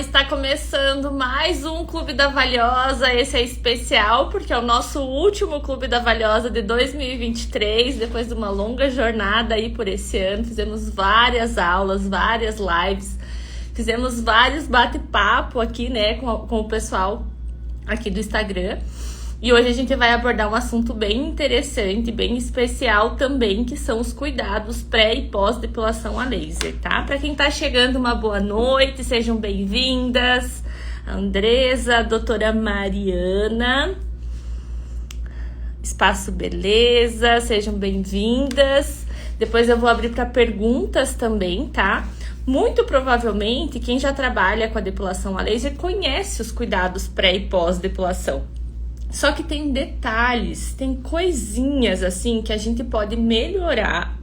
Está começando mais um Clube da Valiosa. Esse é especial porque é o nosso último Clube da Valiosa de 2023, depois de uma longa jornada aí por esse ano. Fizemos várias aulas, várias lives, fizemos vários bate-papo aqui, né, com o pessoal aqui do Instagram. E hoje a gente vai abordar um assunto bem interessante, bem especial também, que são os cuidados pré e pós-depilação a laser, tá? Para quem tá chegando, uma boa noite, sejam bem-vindas. A Andresa, a doutora Mariana, Espaço Beleza, sejam bem-vindas. Depois eu vou abrir para perguntas também, tá? Muito provavelmente, quem já trabalha com a depilação a laser conhece os cuidados pré e pós-depilação. Só que tem detalhes, tem coisinhas assim que a gente pode melhorar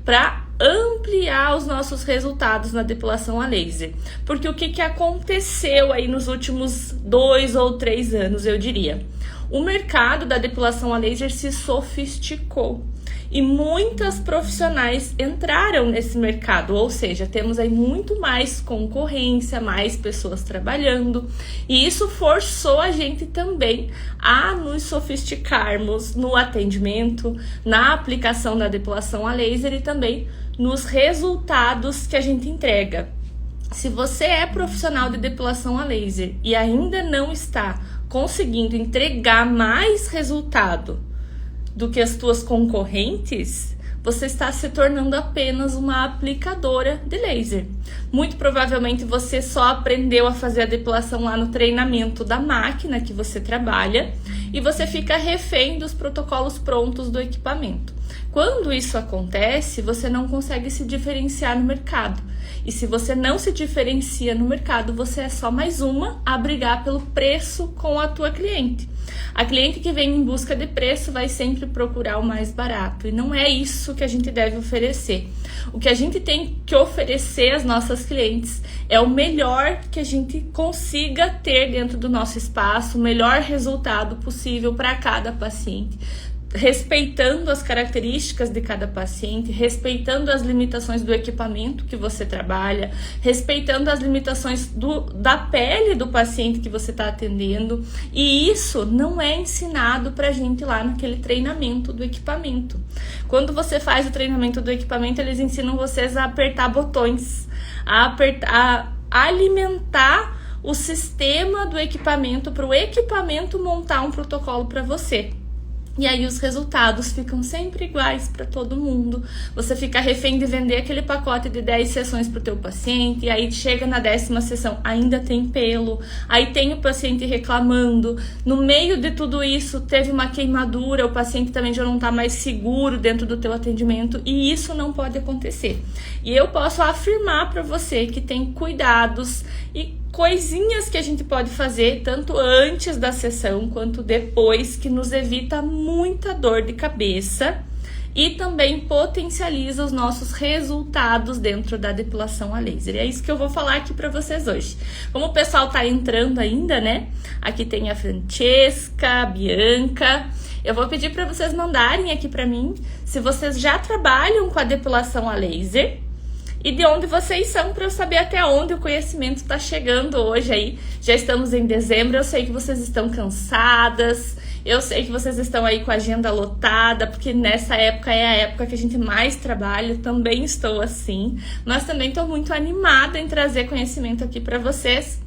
para ampliar os nossos resultados na depilação a laser. Porque o que aconteceu aí nos últimos 2 ou 3 anos, eu diria? O mercado da depilação a laser se sofisticou. E muitas profissionais entraram nesse mercado, ou seja, temos aí muito mais concorrência, mais pessoas trabalhando, e isso forçou a gente também a nos sofisticarmos no atendimento, na aplicação da depilação a laser e também nos resultados que a gente entrega. Se você é profissional de depilação a laser e ainda não está conseguindo entregar mais resultado do que as tuas concorrentes, você está se tornando apenas uma aplicadora de laser. Muito provavelmente você só aprendeu a fazer a depilação lá no treinamento da máquina que você trabalha e você fica refém dos protocolos prontos do equipamento. Quando isso acontece, você não consegue se diferenciar no mercado. E se você não se diferencia no mercado, você é só mais uma a brigar pelo preço com a tua cliente. A cliente que vem em busca de preço vai sempre procurar o mais barato. E não é isso que a gente deve oferecer. O que a gente tem que oferecer às nossas clientes é o melhor que a gente consiga ter dentro do nosso espaço, o melhor resultado possível para cada paciente, respeitando as características de cada paciente, respeitando as limitações do equipamento que você trabalha, respeitando as limitações da pele do paciente que você está atendendo. E isso não é ensinado pra gente lá naquele treinamento do equipamento. Quando você faz o treinamento do equipamento, eles ensinam vocês a apertar botões, a alimentar o sistema do equipamento para o equipamento montar um protocolo para você. E aí os resultados ficam sempre iguais para todo mundo. Você fica refém de vender aquele pacote de 10 sessões para o teu paciente, e aí chega na 10ª sessão, ainda tem pelo, aí tem o paciente reclamando. No meio de tudo isso, teve uma queimadura, o paciente também já não está mais seguro dentro do teu atendimento, e isso não pode acontecer. E eu posso afirmar para você que tem cuidados e coisinhas que a gente pode fazer tanto antes da sessão quanto depois, que nos evita muita dor de cabeça e também potencializa os nossos resultados dentro da depilação a laser. E é isso que eu vou falar aqui para vocês hoje. Como o pessoal tá entrando ainda, né? Aqui tem a Francesca, a Bianca. Eu vou pedir para vocês mandarem aqui para mim se vocês já trabalham com a depilação a laser e de onde vocês são, para eu saber até onde o conhecimento está chegando hoje aí. Já estamos em dezembro, eu sei que vocês estão cansadas, eu sei que vocês estão aí com a agenda lotada, porque nessa época é a época que a gente mais trabalha, também estou assim. Mas também estou muito animada em trazer conhecimento aqui para vocês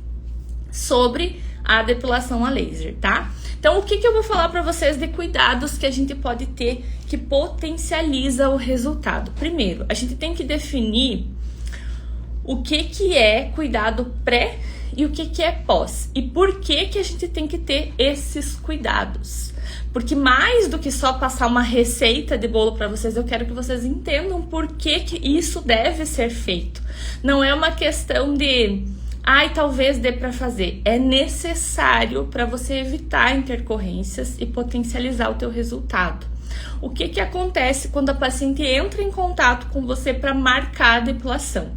sobre a depilação a laser, tá? Então, o que eu vou falar para vocês de cuidados que a gente pode ter que potencializa o resultado? Primeiro, a gente tem que definir o que é cuidado pré e o que é pós. E por que a gente tem que ter esses cuidados? Porque mais do que só passar uma receita de bolo para vocês, eu quero que vocês entendam por que isso deve ser feito. Não é uma questão de talvez dê para fazer. É necessário para você evitar intercorrências e potencializar o teu resultado. O que acontece quando a paciente entra em contato com você para marcar a depilação?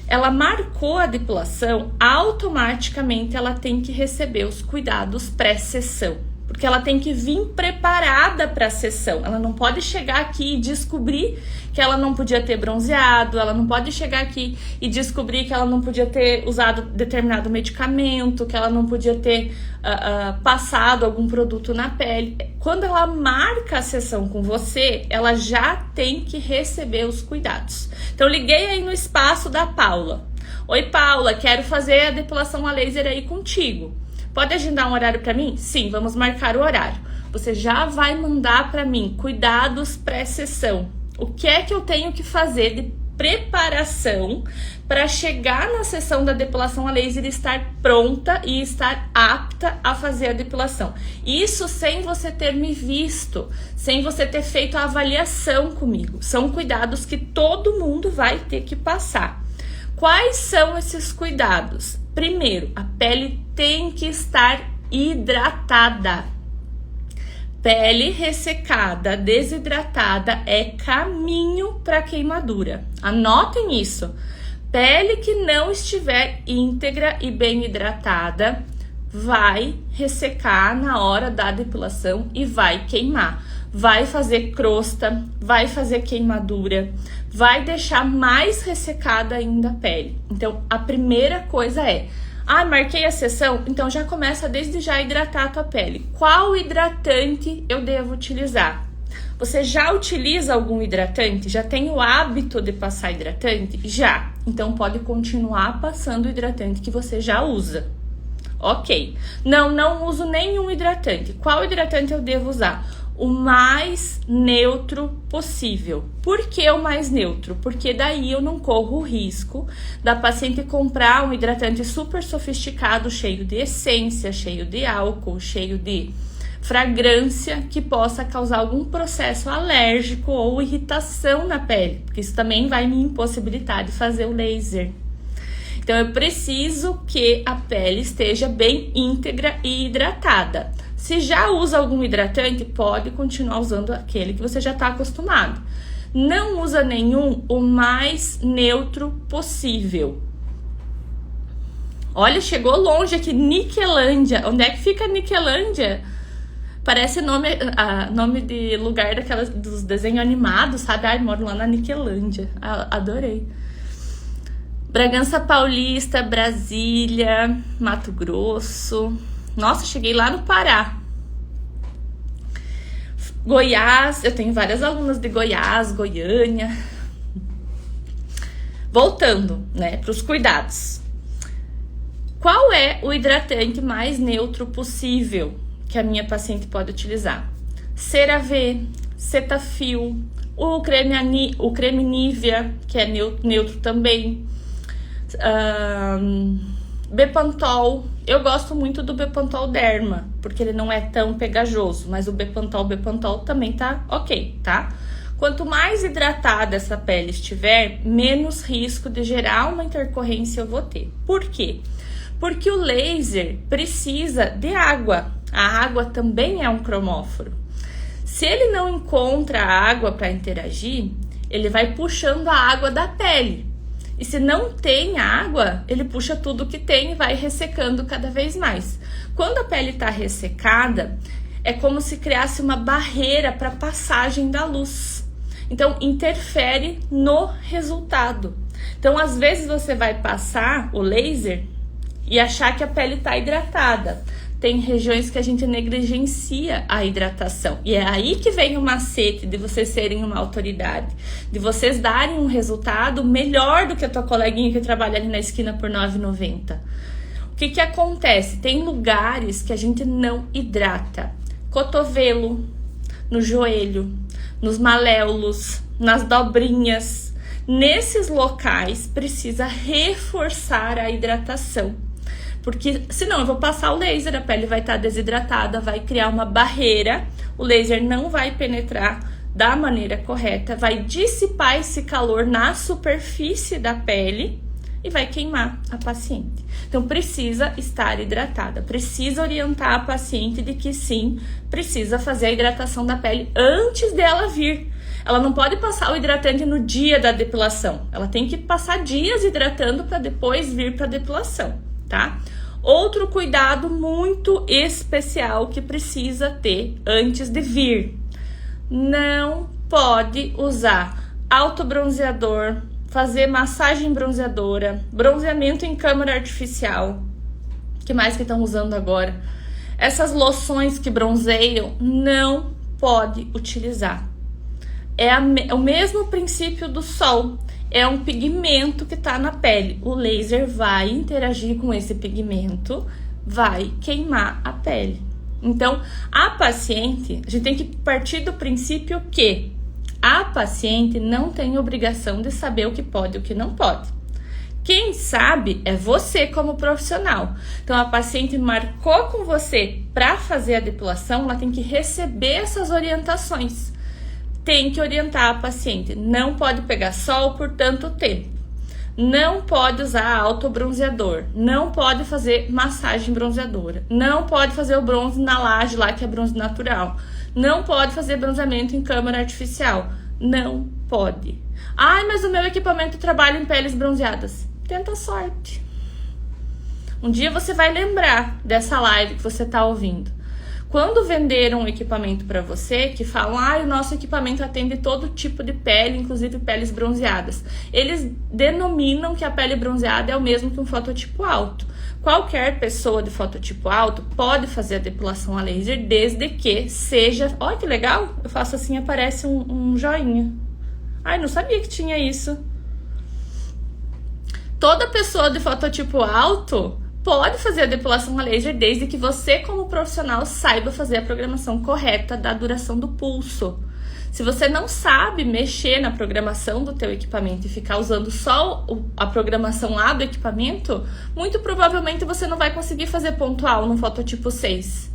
Ela marcou a depilação, automaticamente ela tem que receber os cuidados pré-sessão. porque ela tem que vir preparada para a sessão. Ela não pode chegar aqui e descobrir que ela não podia ter bronzeado, ela não pode chegar aqui e descobrir que ela não podia ter usado determinado medicamento, que ela não podia ter passado algum produto na pele. Quando ela marca a sessão com você, ela já tem que receber os cuidados. Então, liguei aí no espaço da Paula. Oi, Paula, quero fazer a depilação a laser aí contigo. Pode agendar um horário para mim? Sim, vamos marcar o horário. Você já vai mandar para mim cuidados pré-sessão. O que é que eu tenho que fazer de preparação para chegar na sessão da depilação a laser e estar pronta e estar apta a fazer a depilação? Isso sem você ter me visto, sem você ter feito a avaliação comigo. São cuidados que todo mundo vai ter que passar. Quais são esses cuidados? Primeiro, a pele tem que estar hidratada. Pele ressecada, desidratada é caminho para queimadura. Anotem isso. Pele que não estiver íntegra e bem hidratada vai ressecar na hora da depilação e vai queimar. Vai fazer crosta, vai fazer queimadura, vai deixar mais ressecada ainda a pele. Então, a primeira coisa é: marquei a sessão, então já começa desde já a hidratar a tua pele. Qual hidratante eu devo utilizar? Você já utiliza algum hidratante? Já tem o hábito de passar hidratante? Já. Então, pode continuar passando o hidratante que você já usa. Ok. Não uso nenhum hidratante. Qual hidratante eu devo usar? O mais neutro possível. Por que o mais neutro? Porque daí eu não corro o risco da paciente comprar um hidratante super sofisticado, cheio de essência, cheio de álcool, cheio de fragrância, que possa causar algum processo alérgico ou irritação na pele, porque isso também vai me impossibilitar de fazer o laser. Então, eu preciso que a pele esteja bem íntegra e hidratada. Se já usa algum hidratante, pode continuar usando aquele que você já está acostumado. Não usa nenhum, o mais neutro possível. Olha, chegou longe aqui, Niquelândia. Onde é que fica Niquelândia? Parece nome de lugar dos desenhos animados, sabe? Ai, moro lá na Niquelândia. Adorei. Bragança Paulista, Brasília, Mato Grosso. Nossa, cheguei lá no Pará. Goiás, eu tenho várias alunas de Goiás, Goiânia. Voltando, né, para os cuidados. Qual é o hidratante mais neutro possível que a minha paciente pode utilizar? CeraVe, Cetaphil, o creme Nivea, que é neutro também. Bepantol. Eu gosto muito do Bepantol Derma, porque ele não é tão pegajoso, mas o Bepantol também tá ok, tá? Quanto mais hidratada essa pele estiver, menos risco de gerar uma intercorrência eu vou ter. Por quê? Porque o laser precisa de água. A água também é um cromóforo. Se ele não encontra a água para interagir, ele vai puxando a água da pele. E se não tem água, ele puxa tudo que tem e vai ressecando cada vez mais. Quando a pele está ressecada, é como se criasse uma barreira para a passagem da luz. Então, interfere no resultado. Então, às vezes você vai passar o laser e achar que a pele está hidratada. Tem regiões que a gente negligencia a hidratação. E é aí que vem o macete de vocês serem uma autoridade. De vocês darem um resultado melhor do que a tua coleguinha que trabalha ali na esquina por R$ 9,90. O que acontece? Tem lugares que a gente não hidrata. Cotovelo, no joelho, nos maléolos, nas dobrinhas. Nesses locais precisa reforçar a hidratação. Porque senão eu vou passar o laser, a pele vai estar desidratada, vai criar uma barreira, o laser não vai penetrar da maneira correta, vai dissipar esse calor na superfície da pele e vai queimar a paciente. Então precisa estar hidratada, precisa orientar a paciente de que sim, precisa fazer a hidratação da pele antes dela vir. Ela não pode passar o hidratante no dia da depilação, ela tem que passar dias hidratando para depois vir para a depilação, tá? Outro cuidado muito especial que precisa ter antes de vir: não pode usar autobronzeador, fazer massagem bronzeadora, bronzeamento em câmara artificial. O que mais que estão usando agora? Essas loções que bronzeiam, não pode utilizar. É o mesmo princípio do sol. É um pigmento que está na pele. O laser vai interagir com esse pigmento, vai queimar a pele. Então, a paciente, a gente tem que partir do princípio que a paciente não tem obrigação de saber o que pode e o que não pode. Quem sabe é você como profissional. Então, a paciente marcou com você para fazer a depilação, ela tem que receber essas orientações. Tem que orientar a paciente. Não pode pegar sol por tanto tempo. Não pode usar autobronzeador. Não pode fazer massagem bronzeadora. Não pode fazer o bronze na laje lá, que é bronze natural. Não pode fazer bronzeamento em câmara artificial. Não pode. Ai, mas o meu equipamento trabalha em peles bronzeadas. Tenta a sorte. Um dia você vai lembrar dessa live que você está ouvindo. Quando venderam um equipamento para você, que falam, o nosso equipamento atende todo tipo de pele, inclusive peles bronzeadas. Eles denominam que a pele bronzeada é o mesmo que um fototipo alto. Qualquer pessoa de fototipo alto pode fazer a depilação a laser, desde que seja... Olha que legal, eu faço assim, aparece um joinha. Ai, não sabia que tinha isso. Toda pessoa de fototipo alto pode fazer a depilação a laser, desde que você, como profissional, saiba fazer a programação correta da duração do pulso. Se você não sabe mexer na programação do teu equipamento e ficar usando só a programação lá do equipamento, muito provavelmente você não vai conseguir fazer pontual no fototipo 6.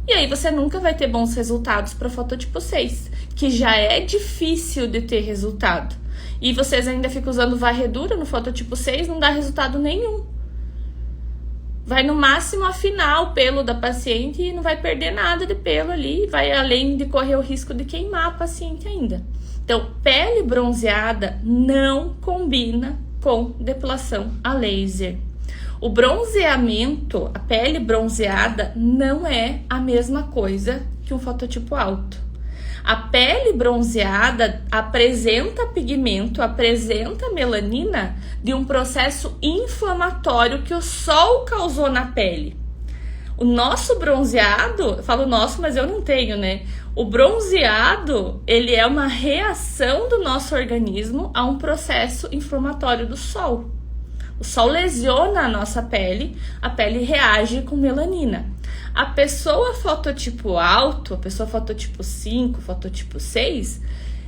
E aí você nunca vai ter bons resultados para fototipo 6, que já é difícil de ter resultado. E vocês ainda ficam usando varredura no fototipo 6, não dá resultado nenhum. Vai no máximo afinar o pelo da paciente e não vai perder nada de pelo ali, vai além de correr o risco de queimar a paciente ainda. Então, pele bronzeada não combina com depilação a laser. O bronzeamento, a pele bronzeada, não é a mesma coisa que um fototipo alto. A pele bronzeada apresenta pigmento, apresenta melanina de um processo inflamatório que o sol causou na pele. O nosso bronzeado, eu falo nosso, mas eu não tenho, né? O bronzeado, ele é uma reação do nosso organismo a um processo inflamatório do sol. O sol lesiona a nossa pele, a pele reage com melanina. A pessoa fototipo alto, a pessoa fototipo 5, fototipo 6,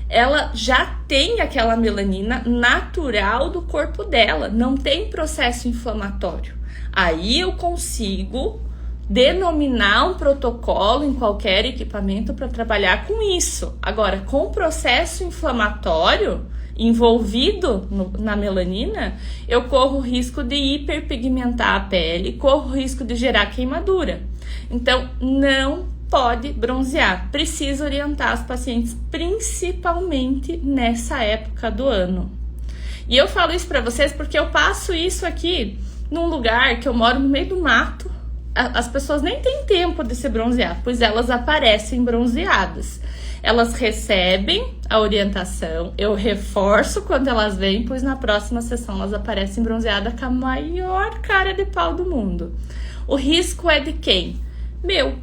ela já tem aquela melanina natural do corpo dela, não tem processo inflamatório. Aí eu consigo denominar um protocolo em qualquer equipamento para trabalhar com isso. Agora, com processo inflamatório envolvido na melanina, eu corro o risco de hiperpigmentar a pele, corro o risco de gerar queimadura. Então, não pode bronzear. Precisa orientar as pacientes, principalmente nessa época do ano. E eu falo isso para vocês porque eu passo isso aqui num lugar que eu moro no meio do mato. As pessoas nem têm tempo de se bronzear, pois elas aparecem bronzeadas. Elas recebem a orientação, eu reforço quando elas vêm, pois na próxima sessão elas aparecem bronzeadas com a maior cara de pau do mundo. O risco é de quem? Meu.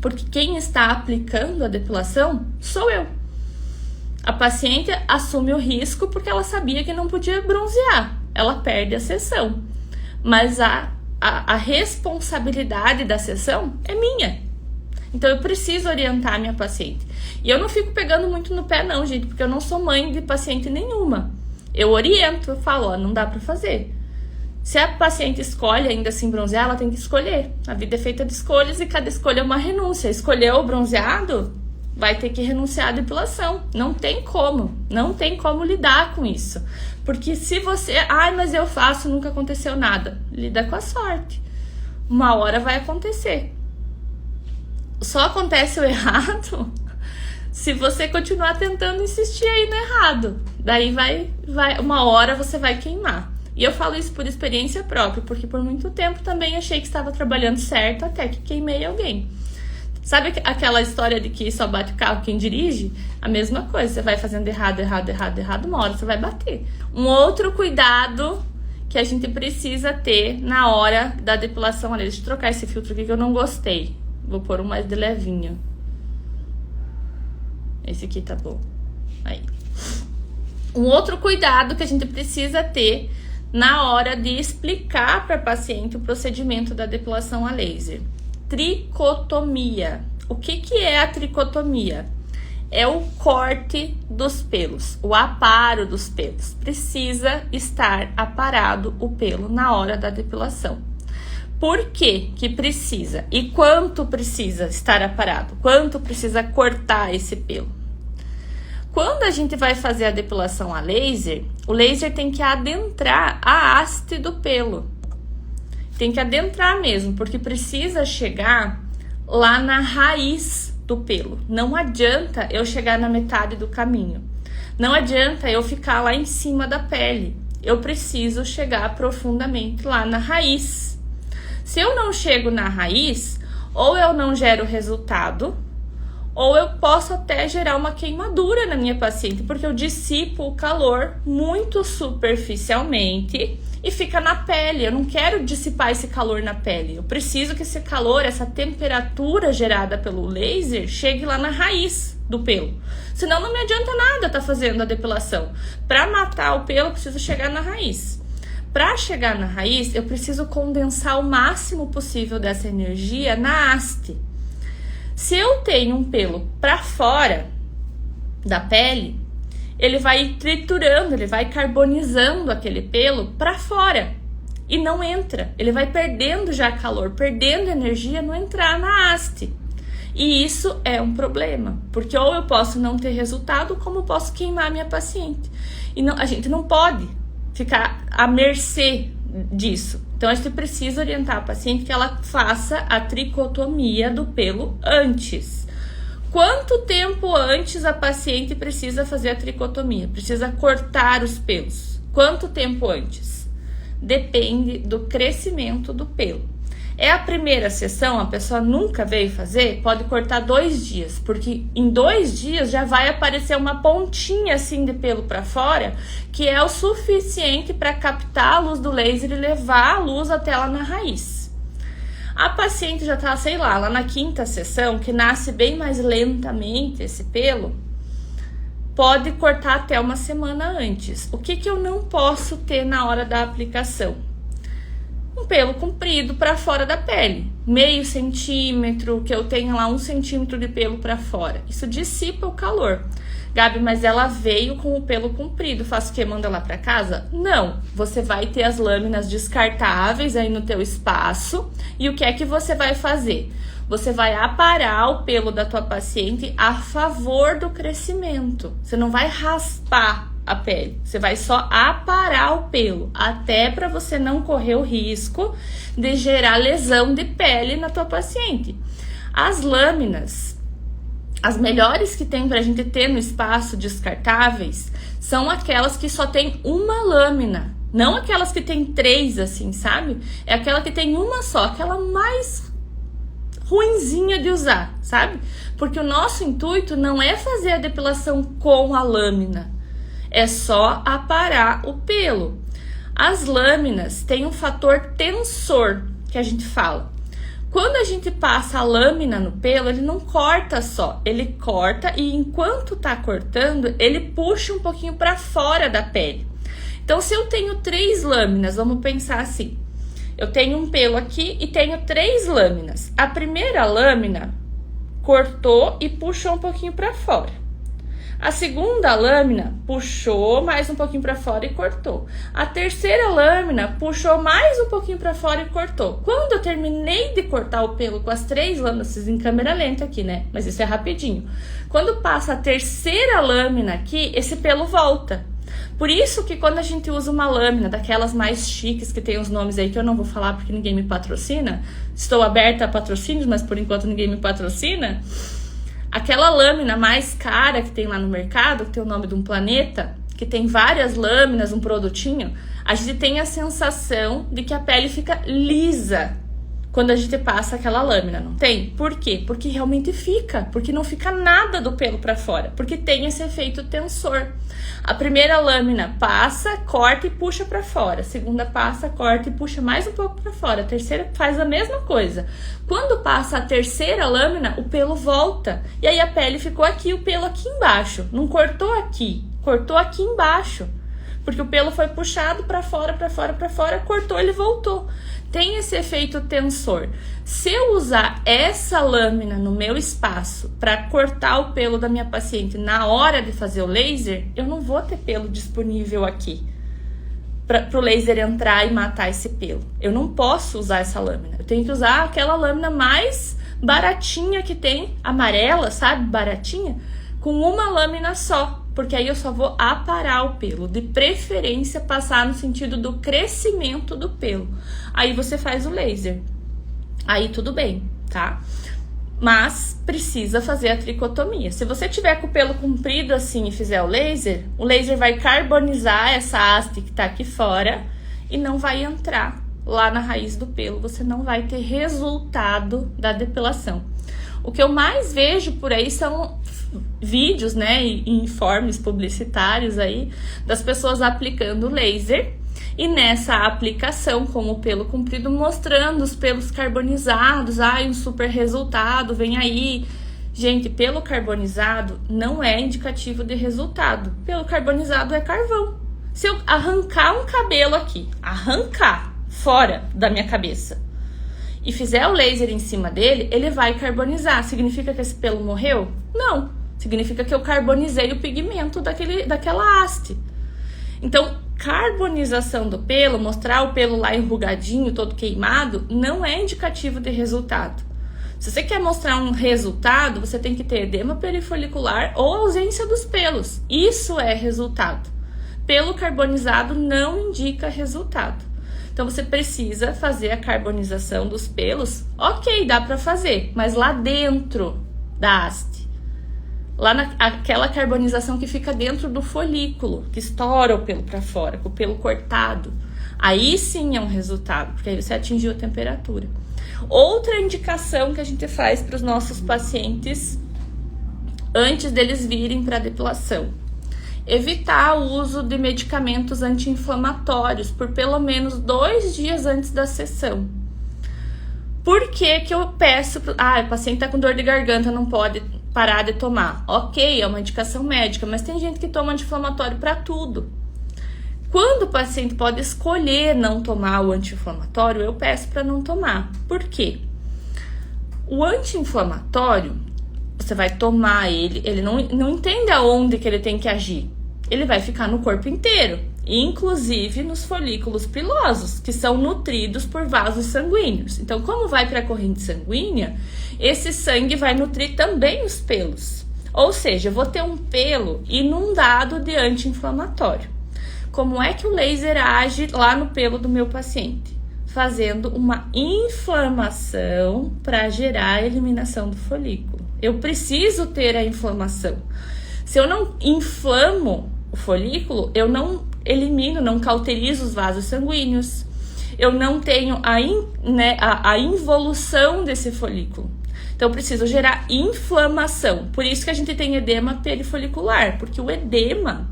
Porque quem está aplicando a depilação sou eu. A paciente assume o risco porque ela sabia que não podia bronzear. Ela perde a sessão. Mas a responsabilidade da sessão é minha. Então, eu preciso orientar a minha paciente. E eu não fico pegando muito no pé não, gente, porque eu não sou mãe de paciente nenhuma. Eu oriento, eu falo, não dá pra fazer. Se a paciente escolhe ainda assim bronzear, ela tem que escolher. A vida é feita de escolhas e cada escolha é uma renúncia. Escolheu o bronzeado, vai ter que renunciar à depilação. Não tem como lidar com isso. Porque se você, mas eu faço, nunca aconteceu nada. Lida com a sorte. Uma hora vai acontecer. Só acontece o errado se você continuar tentando insistir aí no errado. Daí uma hora você vai queimar. E eu falo isso por experiência própria, porque por muito tempo também achei que estava trabalhando certo, até que queimei alguém. Sabe aquela história de que só bate o carro quem dirige? A mesma coisa, você vai fazendo errado, uma hora você vai bater. Um outro cuidado que a gente precisa ter na hora da depilação a laser. Deixa eu trocar esse filtro aqui que eu não gostei. Vou pôr um mais de levinho. Esse aqui tá bom. Aí. Um outro cuidado que a gente precisa ter na hora de explicar para a paciente o procedimento da depilação a laser. Tricotomia. O que é a tricotomia? É o corte dos pelos, o aparo dos pelos. Precisa estar aparado o pelo na hora da depilação. Por que que precisa? E quanto precisa estar aparado? Quanto precisa cortar esse pelo? Quando a gente vai fazer a depilação a laser, o laser tem que adentrar a haste do pelo. Tem que adentrar mesmo, porque precisa chegar lá na raiz do pelo. Não adianta eu chegar na metade do caminho. Não adianta eu ficar lá em cima da pele. Eu preciso chegar profundamente lá na raiz. Se eu não chego na raiz, ou eu não gero resultado, ou eu posso até gerar uma queimadura na minha paciente, porque eu dissipo o calor muito superficialmente e fica na pele. Eu não quero dissipar esse calor na pele. Eu preciso que esse calor, essa temperatura gerada pelo laser, chegue lá na raiz do pelo. Senão não me adianta nada estar fazendo a depilação. Para matar o pelo, eu preciso chegar na raiz. Para chegar na raiz, eu preciso condensar o máximo possível dessa energia na haste. Se eu tenho um pelo para fora da pele, ele vai triturando, ele vai carbonizando aquele pelo para fora e não entra. Ele vai perdendo já calor, perdendo energia no entrar na haste. E isso é um problema, porque ou eu posso não ter resultado, como eu posso queimar minha paciente. E não, a gente não pode ficar à mercê disso. Então, a gente precisa orientar a paciente que ela faça a tricotomia do pelo antes. Quanto tempo antes a paciente precisa fazer a tricotomia? Precisa cortar os pelos. Quanto tempo antes? Depende do crescimento do pelo. É a primeira sessão, a pessoa nunca veio fazer, pode cortar 2 dias, porque em 2 dias já vai aparecer uma pontinha assim de pelo para fora, que é o suficiente para captar a luz do laser e levar a luz até lá na raiz. A paciente já tá, sei lá na 5ª sessão, que nasce bem mais lentamente esse pelo, pode cortar até uma semana antes. O que eu não posso ter na hora da aplicação? Um pelo comprido para fora da pele, meio centímetro, que eu tenha lá 1 centímetro de pelo para fora. Isso dissipa o calor. Gabi, mas ela veio com o pelo comprido, faço o quê? Manda lá para casa? Não, você vai ter as lâminas descartáveis aí no teu espaço. E o que é que você vai fazer? Você vai aparar o pelo da tua paciente a favor do crescimento. Você não vai raspar a pele, você vai só aparar o pelo, até para você não correr o risco de gerar lesão de pele na tua paciente. As lâminas, as melhores que tem pra gente ter no espaço descartáveis, são aquelas que só tem uma lâmina, não aquelas que tem 3 assim, sabe? É aquela que tem uma só, aquela mais ruinzinha de usar, sabe? Porque o nosso intuito não é fazer a depilação com a lâmina, é só aparar o pelo. As lâminas têm um fator tensor, que a gente fala. Quando a gente passa a lâmina no pelo, ele não corta só, ele corta e enquanto tá cortando, ele puxa um pouquinho para fora da pele. Então, se eu tenho 3 lâminas, vamos pensar assim, eu tenho um pelo aqui e tenho 3 lâminas. A primeira lâmina cortou e puxou um pouquinho para fora. A segunda lâmina puxou mais um pouquinho para fora e cortou. A terceira lâmina puxou mais um pouquinho para fora e cortou. Quando eu terminei de cortar o pelo com as 3 lâminas, vocês em câmera lenta aqui, né? Mas isso é rapidinho. Quando passa a terceira lâmina aqui, esse pelo volta. Por isso que quando a gente usa uma lâmina daquelas mais chiques, que tem os nomes aí que eu não vou falar porque ninguém me patrocina, estou aberta a patrocínios, mas por enquanto ninguém me patrocina. Aquela lâmina mais cara que tem lá no mercado, que tem o nome de um planeta, que tem várias lâminas, um produtinho, a gente tem a sensação de que a pele fica lisa quando a gente passa aquela lâmina, não tem? Por quê? Porque realmente fica, porque não fica nada do pelo para fora, porque tem esse efeito tensor. A primeira lâmina passa, corta e puxa para fora. A segunda passa, corta e puxa mais um pouco para fora. A terceira faz a mesma coisa. Quando passa a terceira lâmina, o pelo volta. E aí a pele ficou aqui, o pelo aqui embaixo. Não cortou aqui, cortou aqui embaixo. Porque o pelo foi puxado para fora, para fora, para fora, cortou, ele voltou. Tem esse efeito tensor. Se eu usar essa lâmina no meu espaço para cortar o pelo da minha paciente na hora de fazer o laser, eu não vou ter pelo disponível aqui para o laser entrar e matar esse pelo. Eu não posso usar essa lâmina. Eu tenho que usar aquela lâmina mais baratinha que tem, amarela, sabe? Baratinha, com uma lâmina só. Porque aí eu só vou aparar o pelo, de preferência passar no sentido do crescimento do pelo. Aí você faz o laser, aí tudo bem, tá? Mas precisa fazer a tricotomia. Se você tiver com o pelo comprido assim e fizer o laser vai carbonizar essa haste que tá aqui fora e não vai entrar lá na raiz do pelo. Você não vai ter resultado da depilação. O que eu mais vejo por aí são vídeos, né, e informes publicitários aí das pessoas aplicando laser e nessa aplicação com o pelo comprido mostrando os pelos carbonizados, um super resultado, vem aí. Gente, pelo carbonizado não é indicativo de resultado. Pelo carbonizado é carvão. Se eu arrancar um cabelo aqui, arrancar fora da minha cabeça e fizer o laser em cima dele, ele vai carbonizar. Significa que esse pelo morreu? Não. Significa que eu carbonizei o pigmento daquela haste. Então, carbonização do pelo, mostrar o pelo lá enrugadinho, todo queimado, não é indicativo de resultado. Se você quer mostrar um resultado, você tem que ter edema perifolicular ou ausência dos pelos. Isso é resultado. Pelo carbonizado não indica resultado. Então, você precisa fazer a carbonização dos pelos. Ok, dá pra fazer, mas lá dentro da haste. Lá naquela carbonização que fica dentro do folículo, que estoura o pelo para fora, com o pelo cortado. Aí sim é um resultado, porque aí você atingiu a temperatura. Outra indicação que a gente faz para os nossos pacientes antes deles virem para a depilação: evitar o uso de medicamentos anti-inflamatórios por pelo menos 2 dias antes da sessão. Por que que eu peço? O paciente tá com dor de garganta, não pode parar de tomar. Ok, é uma indicação médica, mas tem gente que toma anti-inflamatório para tudo. Quando o paciente pode escolher não tomar o anti-inflamatório, eu peço para não tomar. Por quê? O anti-inflamatório, você vai tomar ele não entende aonde que ele tem que agir. Ele vai ficar no corpo inteiro, inclusive nos folículos pilosos, que são nutridos por vasos sanguíneos. Então, como vai para a corrente sanguínea, esse sangue vai nutrir também os pelos. Ou seja, eu vou ter um pelo inundado de anti-inflamatório. Como é que o laser age lá no pelo do meu paciente? Fazendo uma inflamação para gerar a eliminação do folículo. Eu preciso ter a inflamação. Se eu não inflamo o folículo, eu não elimino, não cauterizo os vasos sanguíneos. Eu não tenho a involução desse folículo. Então, eu preciso gerar inflamação. Por isso que a gente tem edema perifolicular, porque o edema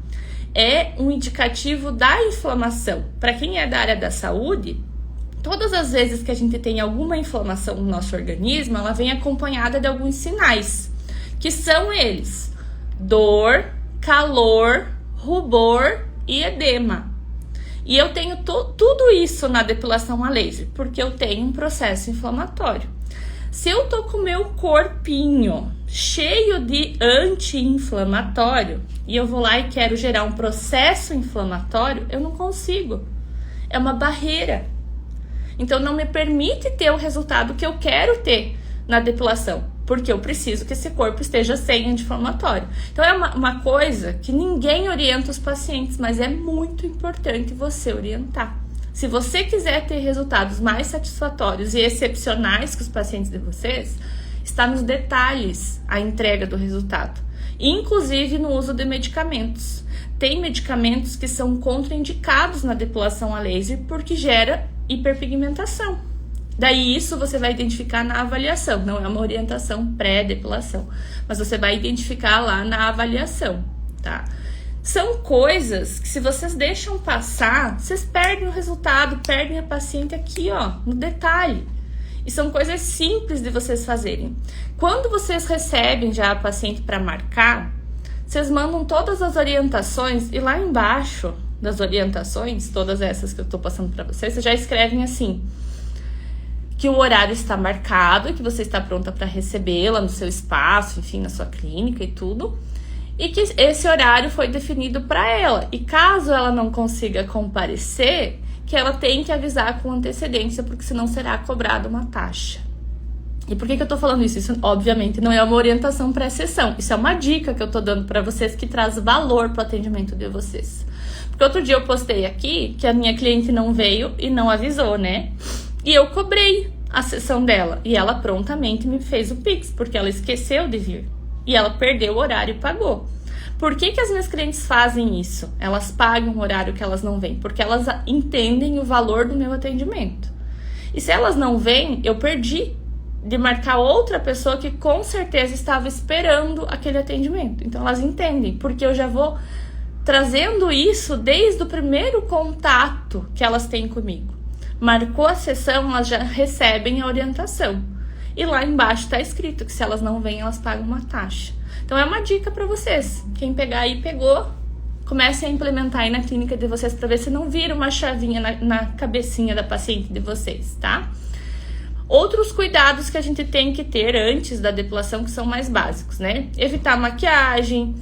é um indicativo da inflamação. Para quem é da área da saúde, todas as vezes que a gente tem alguma inflamação no nosso organismo, ela vem acompanhada de alguns sinais, que são eles: dor, calor, rubor e edema. E eu tenho tudo isso na depilação a laser, porque eu tenho um processo inflamatório. Se eu tô com o meu corpinho cheio de anti-inflamatório e eu vou lá e quero gerar um processo inflamatório, eu não consigo. É uma barreira. Então, não me permite ter o resultado que eu quero ter na depilação, porque eu preciso que esse corpo esteja sem anti-inflamatório. Então, é uma coisa que ninguém orienta os pacientes, mas é muito importante você orientar. Se você quiser ter resultados mais satisfatórios e excepcionais que os pacientes de vocês, está nos detalhes a entrega do resultado. inclusive no uso de medicamentos. Tem medicamentos que são contraindicados na depilação a laser porque gera hiperpigmentação. Daí isso você vai identificar na avaliação, não é uma orientação pré-depilação, mas você vai identificar lá na avaliação, tá? São coisas que se vocês deixam passar, vocês perdem o resultado, perdem a paciente aqui, ó, no detalhe. E são coisas simples de vocês fazerem. Quando vocês recebem já a paciente para marcar, vocês mandam todas as orientações e lá embaixo das orientações, todas essas que eu tô passando para vocês já escrevem assim: que o horário está marcado, que você está pronta para recebê-la no seu espaço, enfim, na sua clínica e tudo. E que esse horário foi definido para ela. E caso ela não consiga comparecer, que ela tem que avisar com antecedência, porque senão será cobrada uma taxa. E por que eu tô falando isso? Isso, obviamente, não é uma orientação pré-sessão. Isso é uma dica que eu tô dando para vocês que traz valor pro atendimento de vocês. Porque outro dia eu postei aqui que a minha cliente não veio e não avisou, né? E eu cobrei a sessão dela. E ela prontamente me fez o Pix, porque ela esqueceu de vir. E ela perdeu o horário e pagou. Por que as minhas clientes fazem isso? Elas pagam o horário que elas não vêm. Porque elas entendem o valor do meu atendimento. E se elas não vêm, eu perdi de marcar outra pessoa que com certeza estava esperando aquele atendimento. Então elas entendem, porque eu já vou trazendo isso desde o primeiro contato que elas têm comigo. Marcou a sessão, elas já recebem a orientação. E lá embaixo está escrito que se elas não vêm, elas pagam uma taxa. Então é uma dica para vocês. Quem pegar aí, pegou. Comecem a implementar aí na clínica de vocês para ver se não vira uma chavinha na cabecinha da paciente de vocês, tá? Outros cuidados que a gente tem que ter antes da depilação que são mais básicos, né? Evitar maquiagem,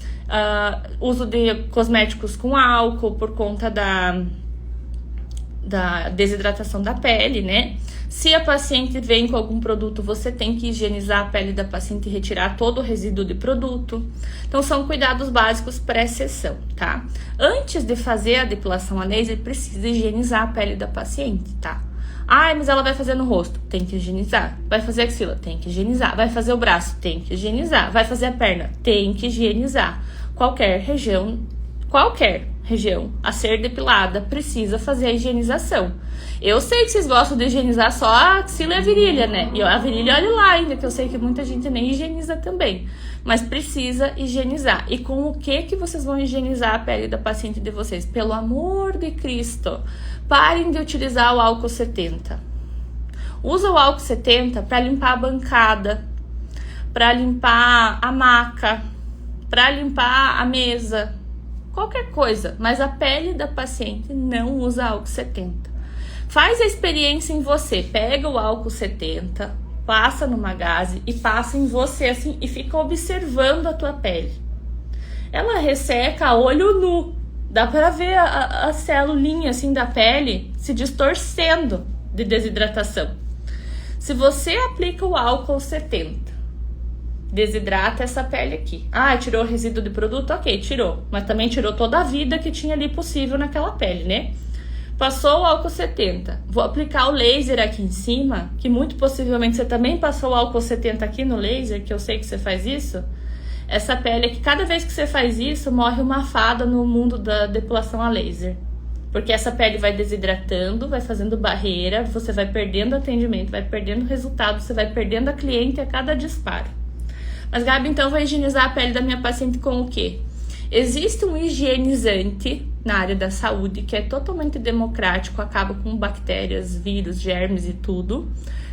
uso de cosméticos com álcool por conta da desidratação da pele, né? Se a paciente vem com algum produto, você tem que higienizar a pele da paciente e retirar todo o resíduo de produto. Então, são cuidados básicos pré-sessão, tá? Antes de fazer a depilação a laser, precisa higienizar a pele da paciente, tá? Ai, mas ela vai fazer no rosto, tem que higienizar. Vai fazer a axila, tem que higienizar. Vai fazer o braço, tem que higienizar. Vai fazer a perna, tem que higienizar. Qualquer região a ser depilada precisa fazer a higienização. Eu sei que vocês gostam de higienizar só a axila e a virilha, né? E a virilha, olha lá ainda, que eu sei que muita gente nem higieniza também. Mas precisa higienizar. E com o que vocês vão higienizar a pele da paciente de vocês? Pelo amor de Cristo, parem de utilizar o álcool 70. Usa o álcool 70 para limpar a bancada, para limpar a maca, para limpar a mesa, qualquer coisa. Mas a pele da paciente não usa álcool 70. Faz a experiência em você, pega o álcool 70, passa numa gaze e passa em você assim e fica observando a tua pele. Ela resseca a olho nu, dá pra ver a celulinha assim da pele se distorcendo de desidratação. Se você aplica o álcool 70, desidrata essa pele aqui. Ah, tirou o resíduo de produto? Ok, tirou. Mas também tirou toda a vida que tinha ali possível naquela pele, né? Passou o álcool 70. Vou aplicar o laser aqui em cima, que muito possivelmente você também passou o álcool 70 aqui no laser, que eu sei que você faz isso. Essa pele aqui, cada vez que você faz isso, morre uma fada no mundo da depilação a laser. Porque essa pele vai desidratando, vai fazendo barreira, você vai perdendo atendimento, vai perdendo resultado, você vai perdendo a cliente a cada disparo. Mas, Gabi, então eu vou higienizar a pele da minha paciente com o quê? Existe um higienizante na área da saúde que é totalmente democrático, acaba com bactérias, vírus, germes e tudo,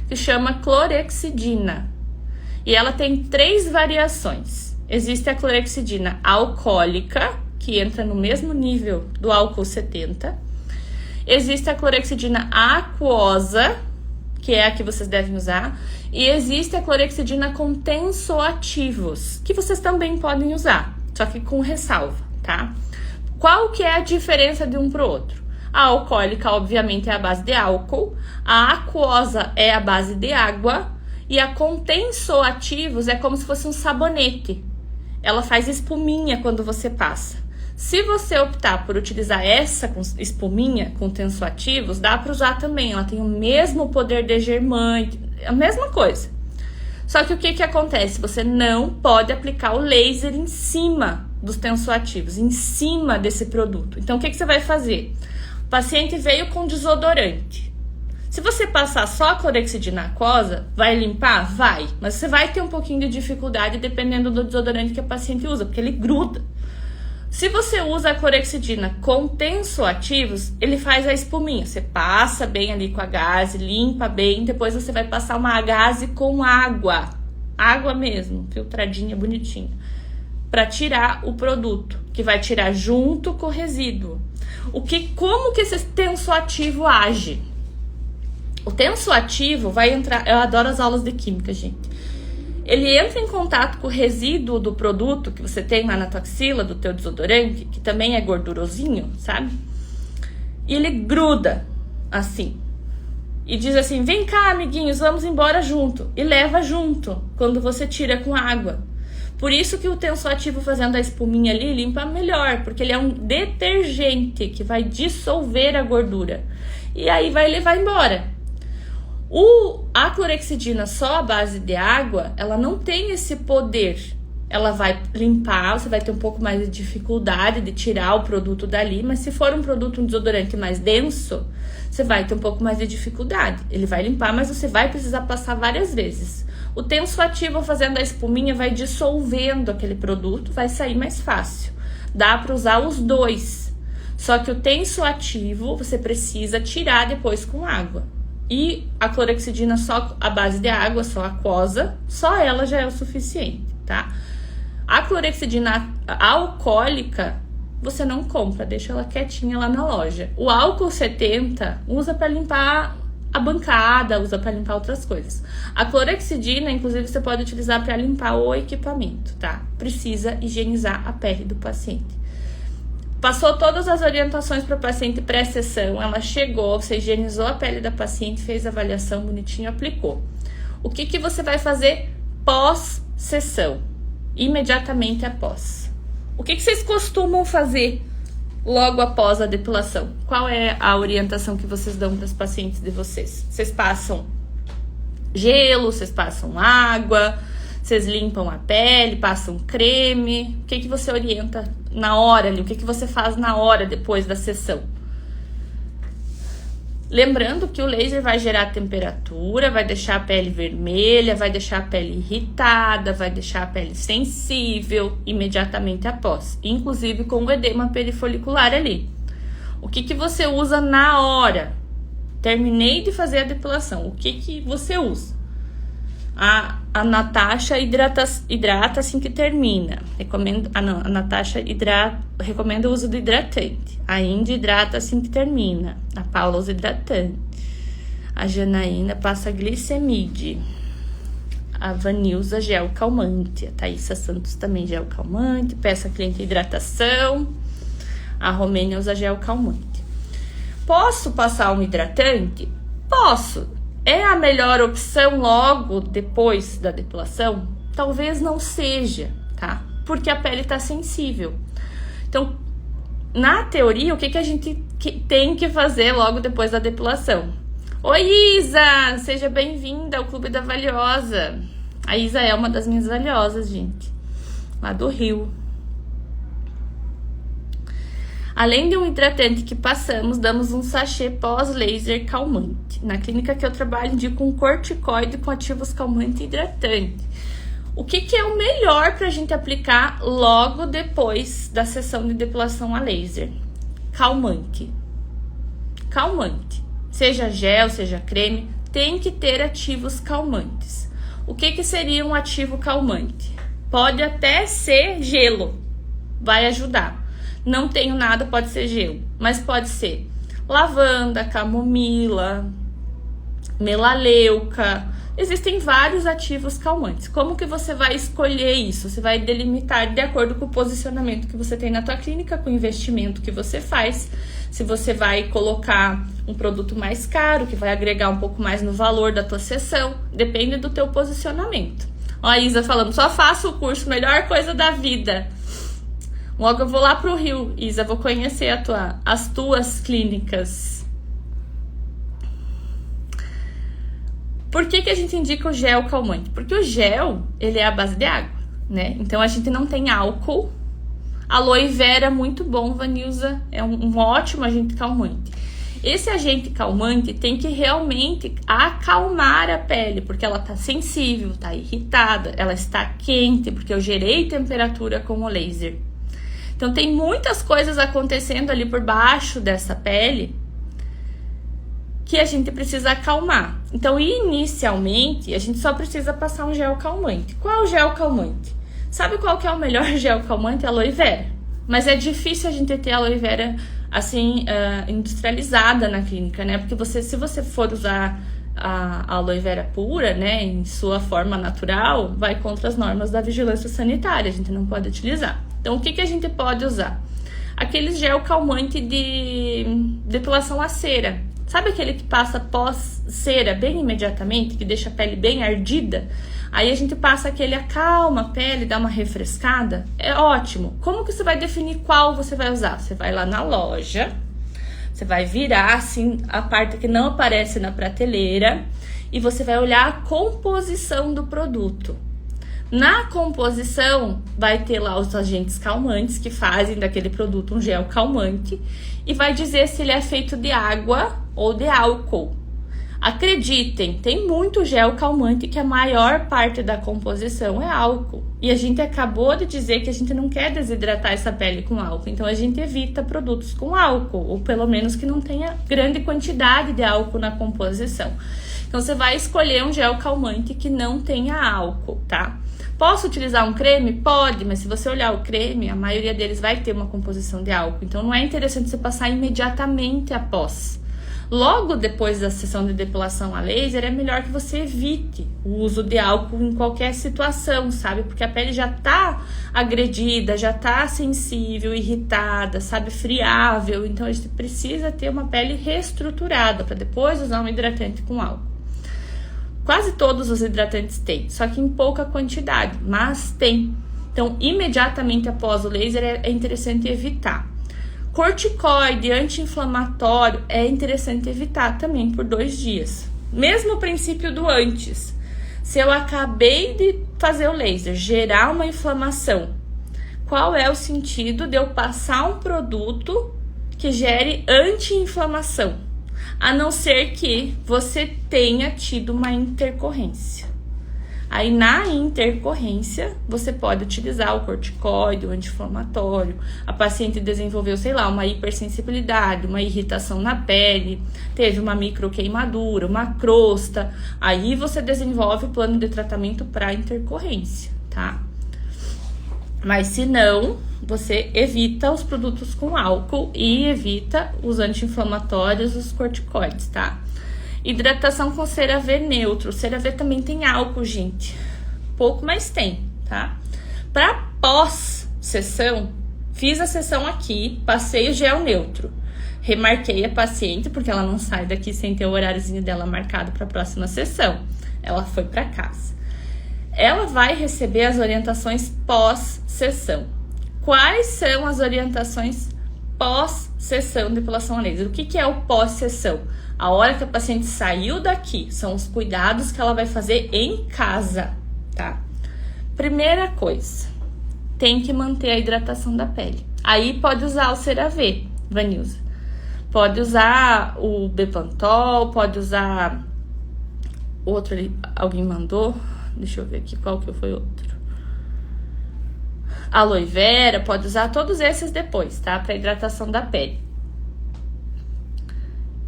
que chama clorexidina. E ela tem 3 variações. Existe a clorexidina alcoólica, que entra no mesmo nível do álcool 70. Existe a clorexidina aquosa, que é a que vocês devem usar. E existe a clorexidina com tensoativos, que vocês também podem usar, só que com ressalva, tá? Qual que é a diferença de um para o outro? A alcoólica, obviamente, é a base de álcool, a aquosa é a base de água e a com tensoativos é como se fosse um sabonete. Ela faz espuminha quando você passa. Se você optar por utilizar essa com espuminha, com tensoativos, dá para usar também. Ela tem o mesmo poder degermante, a mesma coisa. Só que o que acontece? Você não pode aplicar o laser em cima dos tensoativos, em cima desse produto. Então, o que você vai fazer? O paciente veio com desodorante. Se você passar só a clorexidina aquosa, vai limpar? Vai. Mas você vai ter um pouquinho de dificuldade dependendo do desodorante que a paciente usa, porque ele gruda. Se você usa a clorexidina com tensoativos, ele faz a espuminha. Você passa bem ali com a gaze, limpa bem, depois você vai passar uma gaze com água. Água mesmo, filtradinha, bonitinha. Para tirar o produto, que vai tirar junto com o resíduo. Como que esse tensoativo age? O tensoativo vai entrar... Eu adoro as aulas de química, gente. Ele entra em contato com o resíduo do produto que você tem lá na tua axila, do teu desodorante, que também é gordurosinho, sabe? E ele gruda, assim. E diz assim, vem cá, amiguinhos, vamos embora junto. E leva junto, quando você tira com água. Por isso que o tensoativo fazendo a espuminha ali limpa melhor, porque ele é um detergente que vai dissolver a gordura. E aí vai levar embora. A clorexidina só à base de água, ela não tem esse poder. Ela vai limpar, você vai ter um pouco mais de dificuldade de tirar o produto dali, mas se for um produto, um desodorante mais denso, você vai ter um pouco mais de dificuldade. Ele vai limpar, mas você vai precisar passar várias vezes. O tensoativo fazendo a espuminha vai dissolvendo aquele produto, vai sair mais fácil. Dá para usar os dois. Só que o tensoativo você precisa tirar depois com água. E a clorexidina só à base de água, só aquosa, só ela já é o suficiente, tá? A clorexidina alcoólica, você não compra, deixa ela quietinha lá na loja. O álcool 70 usa para limpar a bancada, usa para limpar outras coisas. A clorexidina, inclusive, você pode utilizar para limpar o equipamento, tá? Precisa higienizar a pele do paciente. Passou todas as orientações para o paciente pré-sessão, ela chegou, você higienizou a pele da paciente, fez a avaliação bonitinho, aplicou. O que você vai fazer pós-sessão? Imediatamente após. O que vocês costumam fazer logo após a depilação? Qual é a orientação que vocês dão para os pacientes de vocês? Vocês passam gelo, vocês passam água, vocês limpam a pele, passam creme? O que você orienta na hora ali? O que você faz na hora depois da sessão? Lembrando que o laser vai gerar temperatura, vai deixar a pele vermelha, vai deixar a pele irritada, vai deixar a pele sensível imediatamente após, inclusive com o edema perifolicular ali. O que você usa na hora? Terminei de fazer a depilação, o que você usa? A Natasha hidrata assim que termina. A Natasha recomenda o uso do hidratante. A Indy hidrata assim que termina. A Paula usa hidratante. A Janaína passa glicemide. A Vani usa gel calmante. A Thaisa Santos também gel calmante. Peça cliente hidratação. A Romênia usa gel calmante. Posso passar um hidratante? Posso. É a melhor opção logo depois da depilação? Talvez não seja, tá? Porque a pele tá sensível. Então, na teoria, o que a gente tem que fazer logo depois da depilação? Oi, Isa! Seja bem-vinda ao Clube da Valiosa. A Isa é uma das minhas valiosas, gente. Lá do Rio. Além de um hidratante que passamos, damos um sachê pós-laser calmante. Na clínica que eu trabalho, indico um corticoide com ativos calmante e hidratante. O que é o melhor para a gente aplicar logo depois da sessão de depilação a laser? Calmante. Calmante. Seja gel, seja creme, tem que ter ativos calmantes. O que seria um ativo calmante? Pode até ser gelo, vai ajudar. Não tenho nada, pode ser gelo, mas pode ser lavanda, camomila, melaleuca. Existem vários ativos calmantes. Como que você vai escolher isso? Você vai delimitar de acordo com o posicionamento que você tem na tua clínica, com o investimento que você faz. Se você vai colocar um produto mais caro, que vai agregar um pouco mais no valor da tua sessão, depende do teu posicionamento. Ó, a Isa falando, só faço o curso, melhor coisa da vida. Logo eu vou lá pro Rio, Isa, vou conhecer as tuas clínicas. Por que a gente indica o gel calmante? Porque o gel, ele é à base de água, né? Então a gente não tem álcool. Aloe vera, muito bom, Vanilza, é um ótimo agente calmante. Esse agente calmante tem que realmente acalmar a pele, porque ela tá sensível, tá irritada, ela está quente, porque eu gerei temperatura com o laser. Então tem muitas coisas acontecendo ali por baixo dessa pele que a gente precisa acalmar. Então, inicialmente, a gente só precisa passar um gel calmante. Qual é o gel calmante? Sabe qual que é o melhor gel calmante? Aloe vera. Mas é difícil a gente ter aloe vera assim, industrializada na clínica, né? Porque se você for usar a aloe vera pura, né, em sua forma natural, vai contra as normas da vigilância sanitária, a gente não pode utilizar. Então, o que a gente pode usar? Aqueles gel calmante de depilação a cera. Sabe aquele que passa pós-cera bem imediatamente, que deixa a pele bem ardida? Aí a gente passa aquele, acalma a pele, dá uma refrescada. É ótimo. Como que você vai definir qual você vai usar? Você vai lá na loja, você vai virar assim a parte que não aparece na prateleira e você vai olhar a composição do produto. Na composição vai ter lá os agentes calmantes que fazem daquele produto um gel calmante e vai dizer se ele é feito de água ou de álcool. Acreditem, tem muito gel calmante que a maior parte da composição é álcool. E a gente acabou de dizer que a gente não quer desidratar essa pele com álcool, então a gente evita produtos com álcool, ou pelo menos que não tenha grande quantidade de álcool na composição. Então você vai escolher um gel calmante que não tenha álcool, tá? Posso utilizar um creme? Pode, mas se você olhar o creme, a maioria deles vai ter uma composição de álcool. Então não é interessante você passar imediatamente após. Logo depois da sessão de depilação a laser, é melhor que você evite o uso de álcool em qualquer situação, sabe? Porque a pele já tá agredida, já tá sensível, irritada, sabe? Friável. Então a gente precisa ter uma pele reestruturada para depois usar um hidratante com álcool. Quase todos os hidratantes têm, só que em pouca quantidade, mas tem. Então, imediatamente após o laser é interessante evitar. Corticoide, anti-inflamatório, é interessante evitar também por 2 dias. Mesmo o princípio do antes. Se eu acabei de fazer o laser, gerar uma inflamação, qual é o sentido de eu passar um produto que gere anti-inflamação? A não ser que você tenha tido uma intercorrência. Aí, na intercorrência, você pode utilizar o corticoide, o anti-inflamatório. A paciente desenvolveu, sei lá, uma hipersensibilidade, uma irritação na pele, teve uma microqueimadura, uma crosta. Aí, você desenvolve o plano de tratamento para intercorrência, tá? Mas, se não, você evita os produtos com álcool e evita os anti-inflamatórios, os corticoides, tá? Hidratação com CeraVe neutro. CeraVe também tem álcool, gente. Pouco, mas tem, tá? Para pós-sessão, fiz a sessão aqui, passei o gel neutro. Remarquei a paciente, porque ela não sai daqui sem ter o horáriozinho dela marcado para a próxima sessão. Ela foi para casa. Ela vai receber as orientações pós-sessão. Quais são as orientações pós-sessão de depilação a laser? O que é o pós-sessão? A hora que a paciente saiu daqui, são os cuidados que ela vai fazer em casa, tá? Primeira coisa, tem que manter a hidratação da pele. Aí pode usar o CeraVe, Vanilza. Pode usar o Bepantol, pode usar outro ali, alguém mandou. Deixa eu ver aqui qual que foi outro. Aloe vera, pode usar todos esses depois, tá? Para hidratação da pele.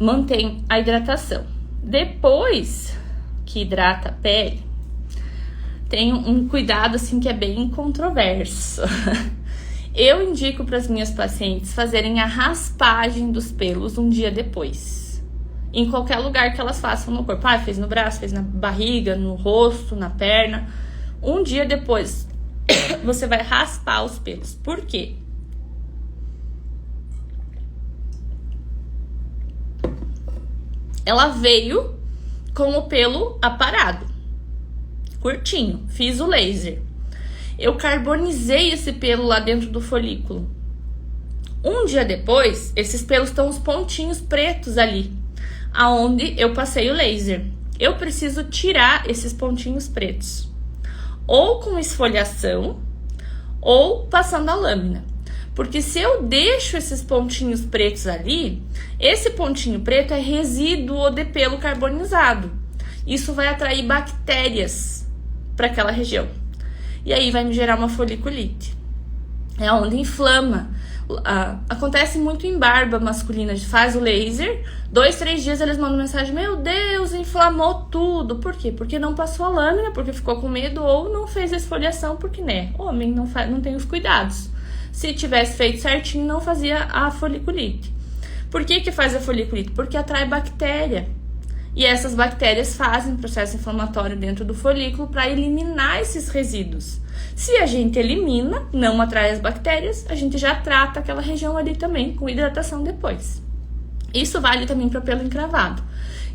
Mantém a hidratação. Depois que hidrata a pele, tem um cuidado assim que é bem controverso. Eu indico para as minhas pacientes fazerem a raspagem dos pelos um dia depois. Em qualquer lugar que elas façam no corpo. Fez no braço, fez na barriga, no rosto, na perna. Um dia depois, você vai raspar os pelos. Por quê? Ela veio com o pelo aparado, curtinho, fiz o laser. Eu carbonizei esse pelo lá dentro do folículo. Um dia depois, esses pelos estão os pontinhos pretos ali, aonde eu passei o laser. eu preciso tirar esses pontinhos pretos, ou com esfoliação, ou passando a lâmina. Porque se eu deixo esses pontinhos pretos ali, esse pontinho preto é resíduo de pelo carbonizado. Isso vai atrair bactérias para aquela região. E aí vai me gerar uma foliculite. É onde inflama. Acontece muito em barba masculina. Faz o laser, 2, 3 dias eles mandam mensagem: meu Deus, inflamou tudo. Por quê? Porque não passou a lâmina, porque ficou com medo, ou não fez a esfoliação, porque, né, homem não tem os cuidados. Se tivesse feito certinho, não fazia a foliculite. Por que faz a foliculite? Porque atrai bactéria. E essas bactérias fazem processo inflamatório dentro do folículo para eliminar esses resíduos. Se a gente elimina, não atrai as bactérias, a gente já trata aquela região ali também com hidratação depois. Isso vale também para pelo encravado.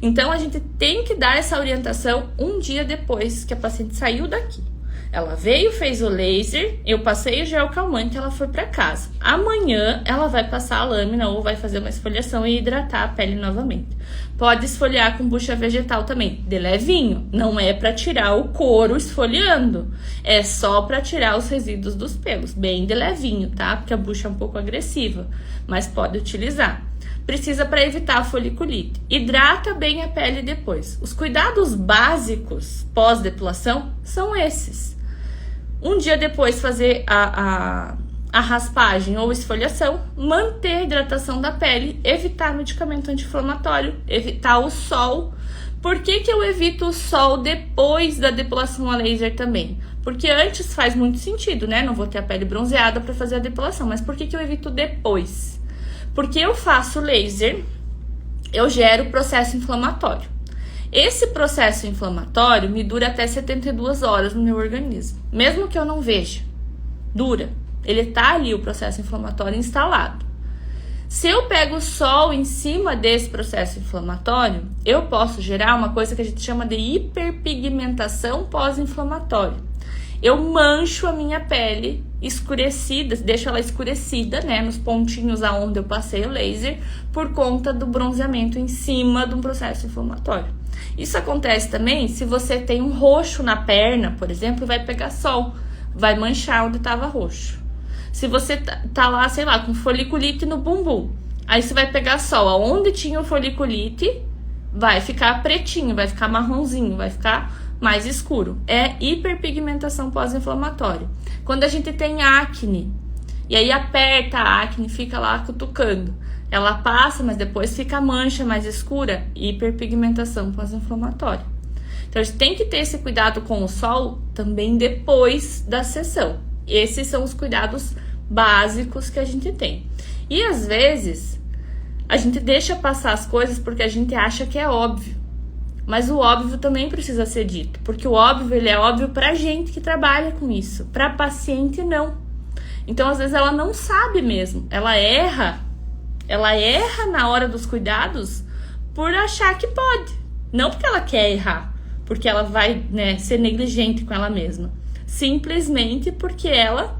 Então, a gente tem que dar essa orientação um dia depois que a paciente saiu daqui. Ela veio, fez o laser, eu passei o gel calmante, ela foi para casa. Amanhã ela vai passar a lâmina ou vai fazer uma esfoliação e hidratar a pele novamente. Pode esfoliar com bucha vegetal também, de levinho. Não é para tirar o couro esfoliando, é só para tirar os resíduos dos pelos, bem de levinho, tá? Porque a bucha é um pouco agressiva, mas pode utilizar. Precisa para evitar a foliculite. Hidrata bem a pele depois. Os cuidados básicos pós-depilação são esses. Um dia depois fazer a raspagem ou esfoliação, manter a hidratação da pele, evitar medicamento anti-inflamatório, evitar o sol. Por que eu evito o sol depois da depilação a laser também? Porque antes faz muito sentido, né? Não vou ter a pele bronzeada para fazer a depilação, mas por que eu evito depois? Porque eu faço laser, eu gero processo inflamatório. Esse processo inflamatório me dura até 72 horas no meu organismo. Mesmo que eu não veja, dura. Ele tá ali, o processo inflamatório instalado. Se eu pego o sol em cima desse processo inflamatório, eu posso gerar uma coisa que a gente chama de hiperpigmentação pós-inflamatória. Eu mancho a minha pele escurecida, deixo ela escurecida, né, nos pontinhos aonde eu passei o laser, por conta do bronzeamento em cima de um processo inflamatório. Isso acontece também se você tem um roxo na perna, por exemplo, e vai pegar sol, vai manchar onde estava roxo. Se você tá lá, sei lá, com foliculite no bumbum, aí você vai pegar sol, aonde tinha o foliculite, vai ficar pretinho, vai ficar marronzinho, vai ficar mais escuro. É hiperpigmentação pós-inflamatória. Quando a gente tem acne, e aí aperta a acne, fica lá cutucando, ela passa, mas depois fica a mancha mais escura, hiperpigmentação pós-inflamatória. Então a gente tem que ter esse cuidado com o sol também depois da sessão. Esses são os cuidados básicos que a gente tem. E às vezes a gente deixa passar as coisas porque a gente acha que é óbvio. Mas o óbvio também precisa ser dito, porque o óbvio, ele é óbvio pra gente que trabalha com isso, pra paciente não. Então, às vezes, ela não sabe mesmo, ela erra na hora dos cuidados por achar que pode. Não porque ela quer errar, porque ela vai, né, ser negligente com ela mesma. Simplesmente porque ela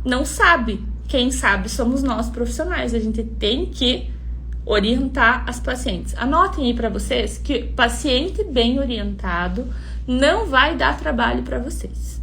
não sabe. Quem sabe somos nós profissionais, a gente tem que orientar as pacientes. Anotem aí para vocês que paciente bem orientado não vai dar trabalho para vocês.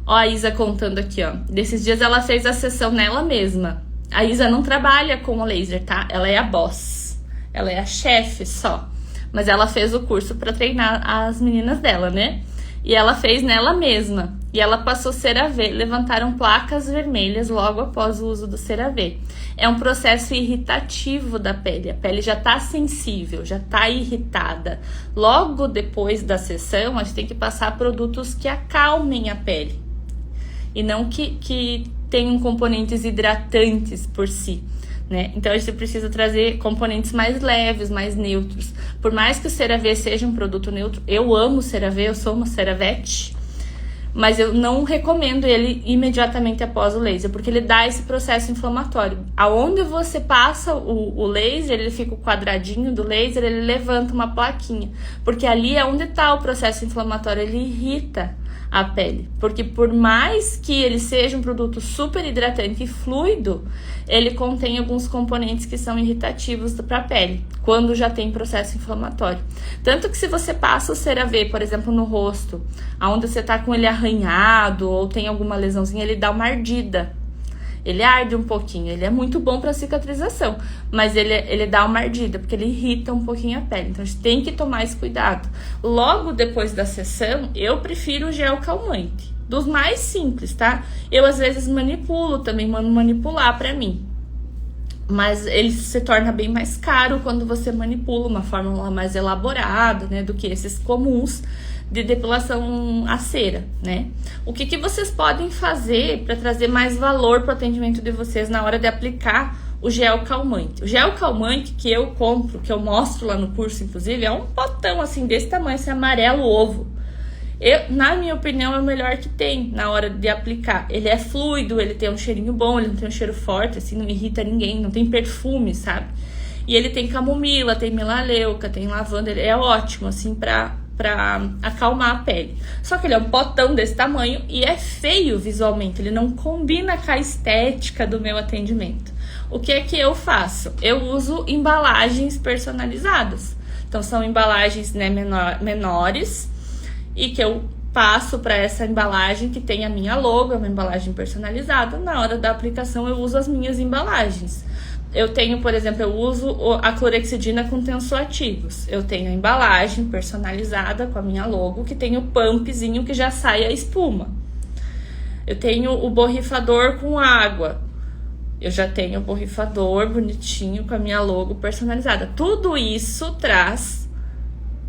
Ó, a Isa contando aqui, ó. Desses dias ela fez a sessão nela mesma. A Isa não trabalha com o laser, tá? Ela é a boss. Ela é a chefe só. Mas ela fez o curso para treinar as meninas dela, né? E ela fez nela mesma. E ela passou CeraVe. Levantaram placas vermelhas logo após o uso do CeraVe. É um processo irritativo da pele. A pele já tá sensível, já tá irritada. Logo depois da sessão, a gente tem que passar produtos que acalmem a pele. E não que tenham componentes hidratantes por si, né? Então a gente precisa trazer componentes mais leves, mais neutros. Por mais que o CeraVe seja um produto neutro, eu amo o CeraVe, eu sou uma CeraVete, mas eu não recomendo ele imediatamente após o laser, porque ele dá esse processo inflamatório. Aonde você passa o laser, ele fica o quadradinho do laser, ele levanta uma plaquinha, porque ali é onde está o processo inflamatório, ele irrita a pele, porque por mais que ele seja um produto super hidratante e fluido, ele contém alguns componentes que são irritativos para a pele, quando já tem processo inflamatório. Tanto que se você passa o CeraVe, por exemplo, no rosto, onde você tá com ele arranhado ou tem alguma lesãozinha, ele dá uma ardida. Ele arde um pouquinho, ele é muito bom para cicatrização, mas ele dá uma ardida, porque ele irrita um pouquinho a pele. Então, a gente tem que tomar esse cuidado. Logo depois da sessão, eu prefiro o gel calmante. Dos mais simples, tá? Eu, às vezes, manipulo também, mando manipular pra mim. Mas ele se torna bem mais caro quando você manipula uma fórmula mais elaborada, né? Do que esses comuns de depilação a cera, né? O que vocês podem fazer para trazer mais valor para o atendimento de vocês na hora de aplicar o gel calmante? O gel calmante que eu compro, que eu mostro lá no curso, inclusive, é um potão assim desse tamanho, esse amarelo ovo. Na minha opinião, é o melhor que tem na hora de aplicar. Ele é fluido, ele tem um cheirinho bom, ele não tem um cheiro forte, assim, não irrita ninguém, não tem perfume, sabe? E ele tem camomila, tem melaleuca, tem lavanda, ele é ótimo, assim, pra acalmar a pele. Só que ele é um potão desse tamanho e é feio visualmente, ele não combina com a estética do meu atendimento. O que é que eu faço? Eu uso embalagens personalizadas. Então são embalagens, né, menores, e que eu passo para essa embalagem que tem a minha logo, é uma embalagem personalizada. Na hora da aplicação eu uso as minhas embalagens. Eu tenho, por exemplo, eu uso a clorexidina com tensoativos. Eu tenho a embalagem personalizada com a minha logo, que tem o pumpzinho que já sai a espuma. Eu tenho o borrifador com água. Eu já tenho o borrifador bonitinho com a minha logo personalizada. Tudo isso traz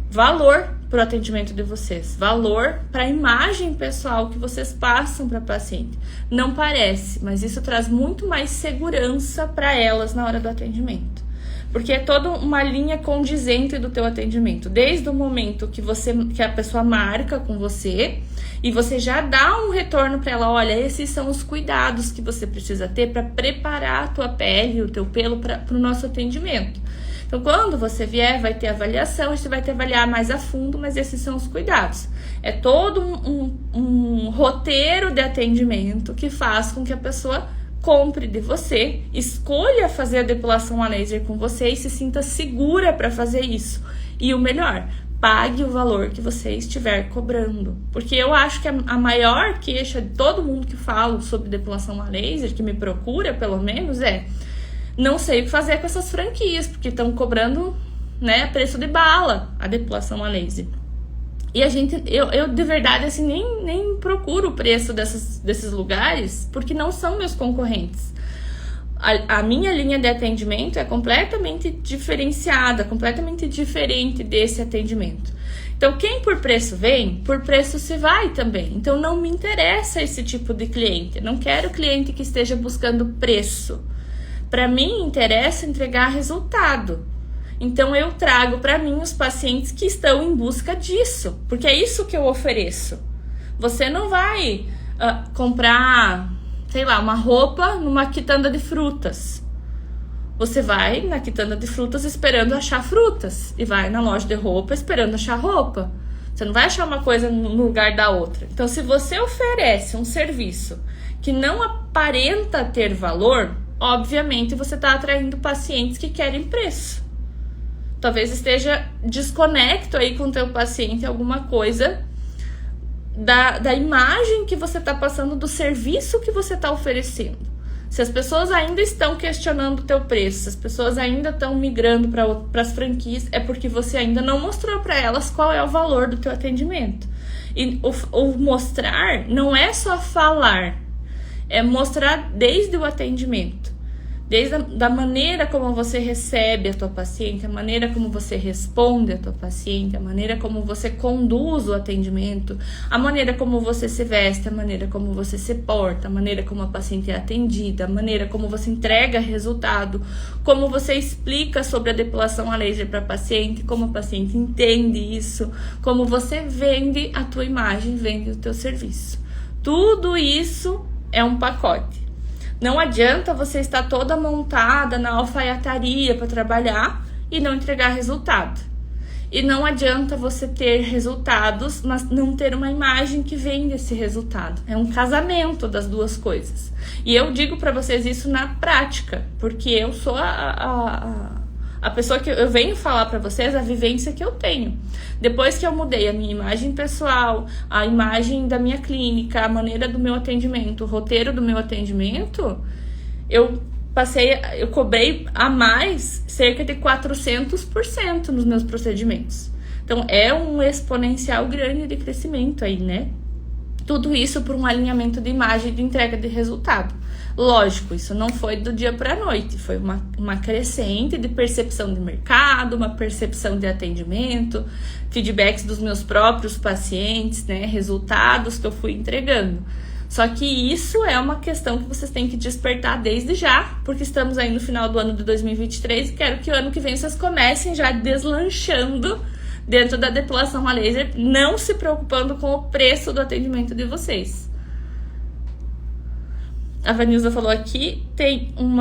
valor para o atendimento de vocês, valor para a imagem pessoal que vocês passam para a paciente. Não parece, mas isso traz muito mais segurança para elas na hora do atendimento, porque é toda uma linha condizente do teu atendimento, desde o momento que a pessoa marca com você e você já dá um retorno para ela. Olha, esses são os cuidados que você precisa ter para preparar a tua pele, o teu pelo para o nosso atendimento. Então, quando você vier, vai ter avaliação, a gente vai te avaliar mais a fundo, mas esses são os cuidados. É todo um roteiro de atendimento que faz com que a pessoa compre de você, escolha fazer a depilação a laser com você e se sinta segura para fazer isso. E o melhor, pague o valor que você estiver cobrando. Porque eu acho que a maior queixa de todo mundo que fala sobre depilação a laser, que me procura pelo menos, é: não sei o que fazer com essas franquias, porque estão cobrando, né, preço de bala a depilação a laser. E eu de verdade, assim, nem procuro o preço desses lugares, porque não são meus concorrentes. A minha linha de atendimento é completamente diferenciada, completamente diferente desse atendimento. Então, quem por preço vem, por preço se vai também. Então, não me interessa esse tipo de cliente. Não quero cliente que esteja buscando preço. Para mim, interessa entregar resultado. Então, eu trago para mim os pacientes que estão em busca disso, porque é isso que eu ofereço. Você não vai comprar, sei lá, uma roupa numa quitanda de frutas. Você vai na quitanda de frutas esperando achar frutas e vai na loja de roupa esperando achar roupa. Você não vai achar uma coisa no lugar da outra. Então, se você oferece um serviço que não aparenta ter valor, obviamente você está atraindo pacientes que querem preço. Talvez esteja desconecto aí com o teu paciente alguma coisa da imagem que você está passando, do serviço que você está oferecendo. Se as pessoas ainda estão questionando o teu preço, se as pessoas ainda estão migrando para as franquias, é porque você ainda não mostrou para elas qual é o valor do teu atendimento. E o mostrar não é só falar, é mostrar desde o atendimento. Desde da maneira como você recebe a tua paciente, a maneira como você responde a tua paciente, a maneira como você conduz o atendimento, a maneira como você se veste, a maneira como você se porta, a maneira como a paciente é atendida, a maneira como você entrega resultado, como você explica sobre a depilação a laser para a paciente, como a paciente entende isso, como você vende a tua imagem, vende o teu serviço. Tudo isso é um pacote. Não adianta você estar toda montada na alfaiataria para trabalhar e não entregar resultado. E não adianta você ter resultados, mas não ter uma imagem que vem desse resultado. É um casamento das duas coisas. E eu digo para vocês isso na prática, porque eu sou a pessoa que eu venho falar para vocês a vivência que eu tenho. Depois que eu mudei a minha imagem pessoal, a imagem da minha clínica, a maneira do meu atendimento, o roteiro do meu atendimento, eu cobrei a mais cerca de 400% nos meus procedimentos. Então, é um exponencial grande de crescimento aí, né? Tudo isso por um alinhamento de imagem e de entrega de resultado. Lógico, isso não foi do dia para a noite, foi uma crescente de percepção de mercado, uma percepção de atendimento, feedbacks dos meus próprios pacientes, né? Resultados que eu fui entregando. Só que isso é uma questão que vocês têm que despertar desde já, porque estamos aí no final do ano de 2023 e quero que o ano que vem vocês comecem já deslanchando dentro da depilação a laser, não se preocupando com o preço do atendimento de vocês. A Vanilza falou aqui, tem um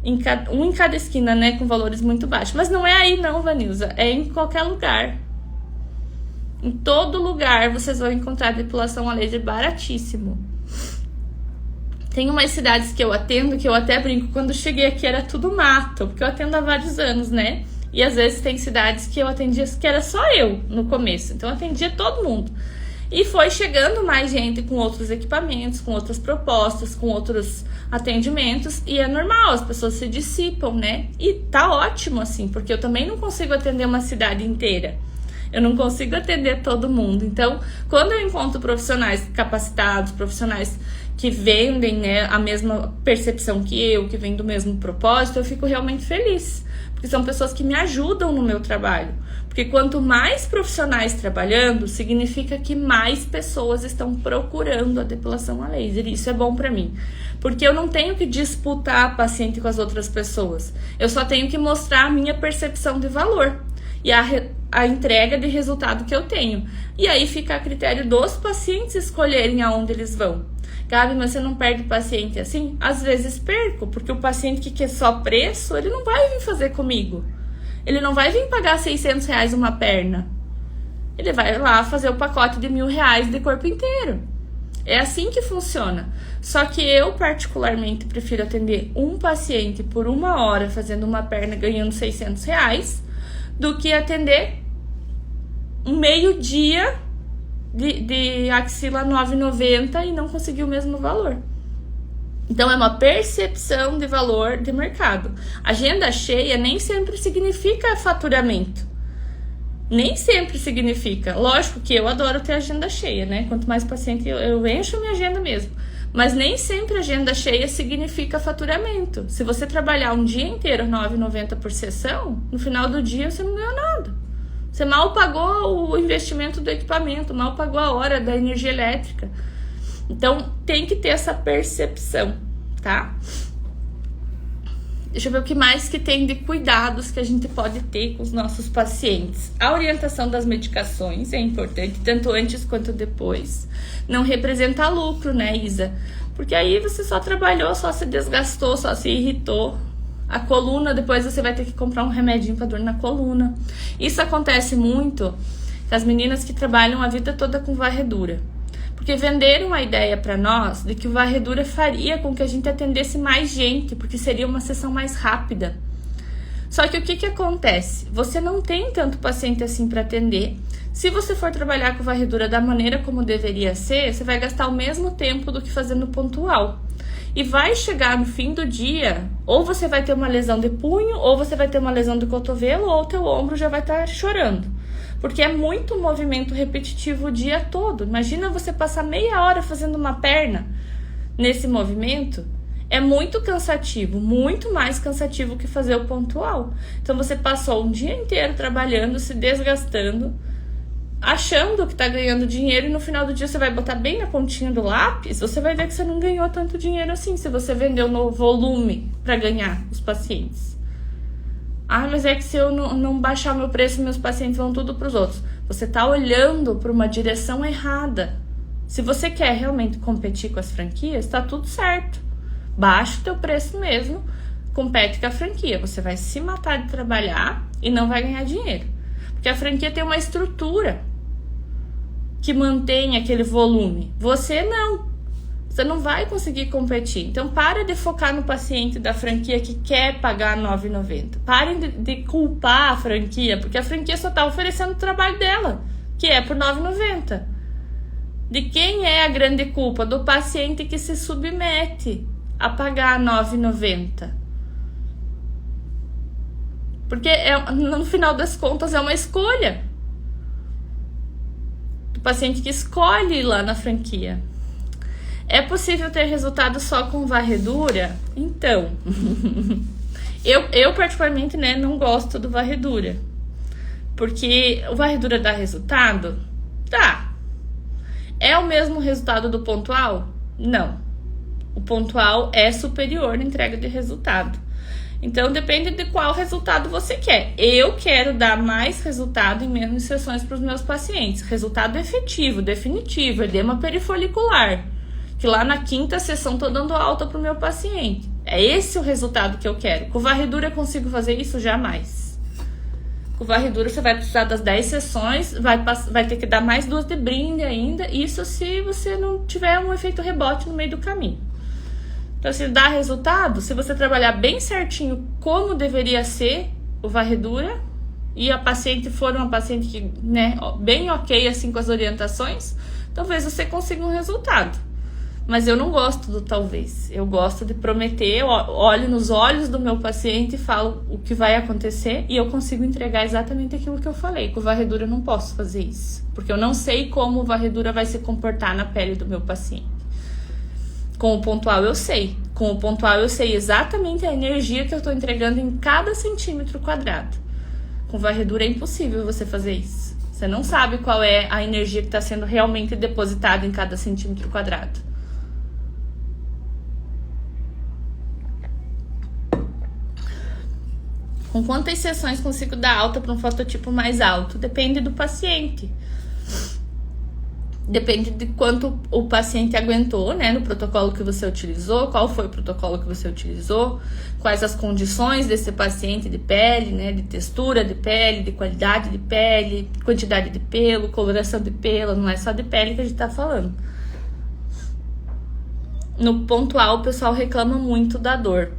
em cada esquina, né, com valores muito baixos. Mas não é aí não, Vanilza, é em qualquer lugar. Em todo lugar vocês vão encontrar depilação a laser baratíssimo. Tem umas cidades que eu atendo, que eu até brinco, quando cheguei aqui era tudo mato, porque eu atendo há vários anos, né? E às vezes tem cidades que eu atendia que era só eu no começo, então eu atendia todo mundo. E foi chegando mais gente com outros equipamentos, com outras propostas, com outros atendimentos, e é normal, as pessoas se dissipam, né? E tá ótimo assim, porque eu também não consigo atender uma cidade inteira. Eu não consigo atender todo mundo. Então, quando eu encontro profissionais capacitados, profissionais que vendem, né, a mesma percepção que eu, que vêm do mesmo propósito, eu fico realmente feliz. Porque são pessoas que me ajudam no meu trabalho. Porque quanto mais profissionais trabalhando, significa que mais pessoas estão procurando a depilação a laser. E isso é bom pra mim. Porque eu não tenho que disputar a paciente com as outras pessoas. Eu só tenho que mostrar a minha percepção de valor. E a entrega de resultado que eu tenho. E aí fica a critério dos pacientes escolherem aonde eles vão. Gabi, mas você não perde paciente assim? Às vezes perco, porque o paciente que quer só preço, ele não vai vir fazer comigo. Ele não vai vir pagar R$600 uma perna. Ele vai lá fazer o pacote de R$1.000 de corpo inteiro. É assim que funciona. Só que eu, particularmente, prefiro atender um paciente por 1 hora fazendo uma perna ganhando R$600 do que atender um meio-dia de axila 9,90 e não conseguir o mesmo valor. Então, é uma percepção de valor de mercado. Agenda cheia nem sempre significa faturamento. Nem sempre significa. Lógico que eu adoro ter agenda cheia, né? Quanto mais paciente eu encho minha agenda mesmo. Mas nem sempre agenda cheia significa faturamento. Se você trabalhar um dia inteiro R$9,90 por sessão, no final do dia você não ganha nada. Você mal pagou o investimento do equipamento, mal pagou a hora da energia elétrica. Então, tem que ter essa percepção, tá? Deixa eu ver o que mais que tem de cuidados que a gente pode ter com os nossos pacientes. A orientação das medicações é importante, tanto antes quanto depois. Não representa lucro, né, Isa? Porque aí você só trabalhou, só se desgastou, só se irritou. A coluna, depois você vai ter que comprar um remedinho para dor na coluna. Isso acontece muito com as meninas que trabalham a vida toda com varredura. Porque venderam a ideia para nós de que o varredura faria com que a gente atendesse mais gente, porque seria uma sessão mais rápida. Só que o que acontece? Você não tem tanto paciente assim para atender. Se você for trabalhar com varredura da maneira como deveria ser, você vai gastar o mesmo tempo do que fazendo pontual. E vai chegar no fim do dia, ou você vai ter uma lesão de punho, ou você vai ter uma lesão de cotovelo, ou o teu ombro já vai estar chorando. Porque é muito movimento repetitivo o dia todo. Imagina você passar meia hora fazendo uma perna nesse movimento. É muito cansativo, muito mais cansativo que fazer o pontual. Então você passou um dia inteiro trabalhando, se desgastando, achando que tá ganhando dinheiro, e no final do dia você vai botar bem na pontinha do lápis, você vai ver que você não ganhou tanto dinheiro assim, se você vendeu no volume para ganhar os pacientes. Ah, mas é que se eu não baixar o meu preço, meus pacientes vão tudo pros outros. Você tá olhando para uma direção errada. Se você quer realmente competir com as franquias, tá tudo certo. Baixa o teu preço mesmo, compete com a franquia. Você vai se matar de trabalhar e não vai ganhar dinheiro. Porque a franquia tem uma estrutura que mantém aquele volume. Você não. Você não vai conseguir competir. Então, para de focar no paciente da franquia que quer pagar R$ 9,90. Parem de culpar a franquia, porque a franquia só está oferecendo o trabalho dela, que é por R$ 9,90. De quem é a grande culpa? Do paciente que se submete a pagar R$ 9,90. Porque, no final das contas, é uma escolha. Do paciente que escolhe ir lá na franquia. É possível ter resultado só com varredura? Então, eu particularmente, né, não gosto do varredura. Porque o varredura dá resultado? Dá. É o mesmo resultado do pontual? Não. O pontual é superior na entrega de resultado. Então, depende de qual resultado você quer. Eu quero dar mais resultado em menos sessões para os meus pacientes. Resultado efetivo, definitivo, edema perifolicular. Que lá na 5ª sessão tô dando alta pro meu paciente. É esse o resultado que eu quero. Com varredura eu consigo fazer isso? Jamais. Com varredura você vai precisar das 10 sessões, vai ter que dar mais 2 de brinde ainda. Isso se você não tiver um efeito rebote no meio do caminho. Então, se dá resultado, se você trabalhar bem certinho como deveria ser o varredura, e a paciente for uma paciente que, né, bem ok assim com as orientações, talvez você consiga um resultado. Mas eu não gosto do talvez. Eu gosto de prometer, eu olho nos olhos do meu paciente e falo o que vai acontecer e eu consigo entregar exatamente aquilo que eu falei. Com varredura eu não posso fazer isso, porque eu não sei como o varredura vai se comportar na pele do meu paciente. Com o pontual eu sei. Com o pontual eu sei exatamente a energia que eu estou entregando em cada centímetro quadrado. Com varredura é impossível você fazer isso. Você não sabe qual é a energia que está sendo realmente depositada em cada centímetro quadrado. Com quantas sessões consigo dar alta para um fototipo mais alto? Depende do paciente. Depende de quanto o paciente aguentou, né, no protocolo que você utilizou, qual foi o protocolo que você utilizou, quais as condições desse paciente de pele, né, de textura de pele, de qualidade de pele, quantidade de pelo, coloração de pelo, não é só de pele que a gente tá falando. No pontual, o pessoal reclama muito da dor.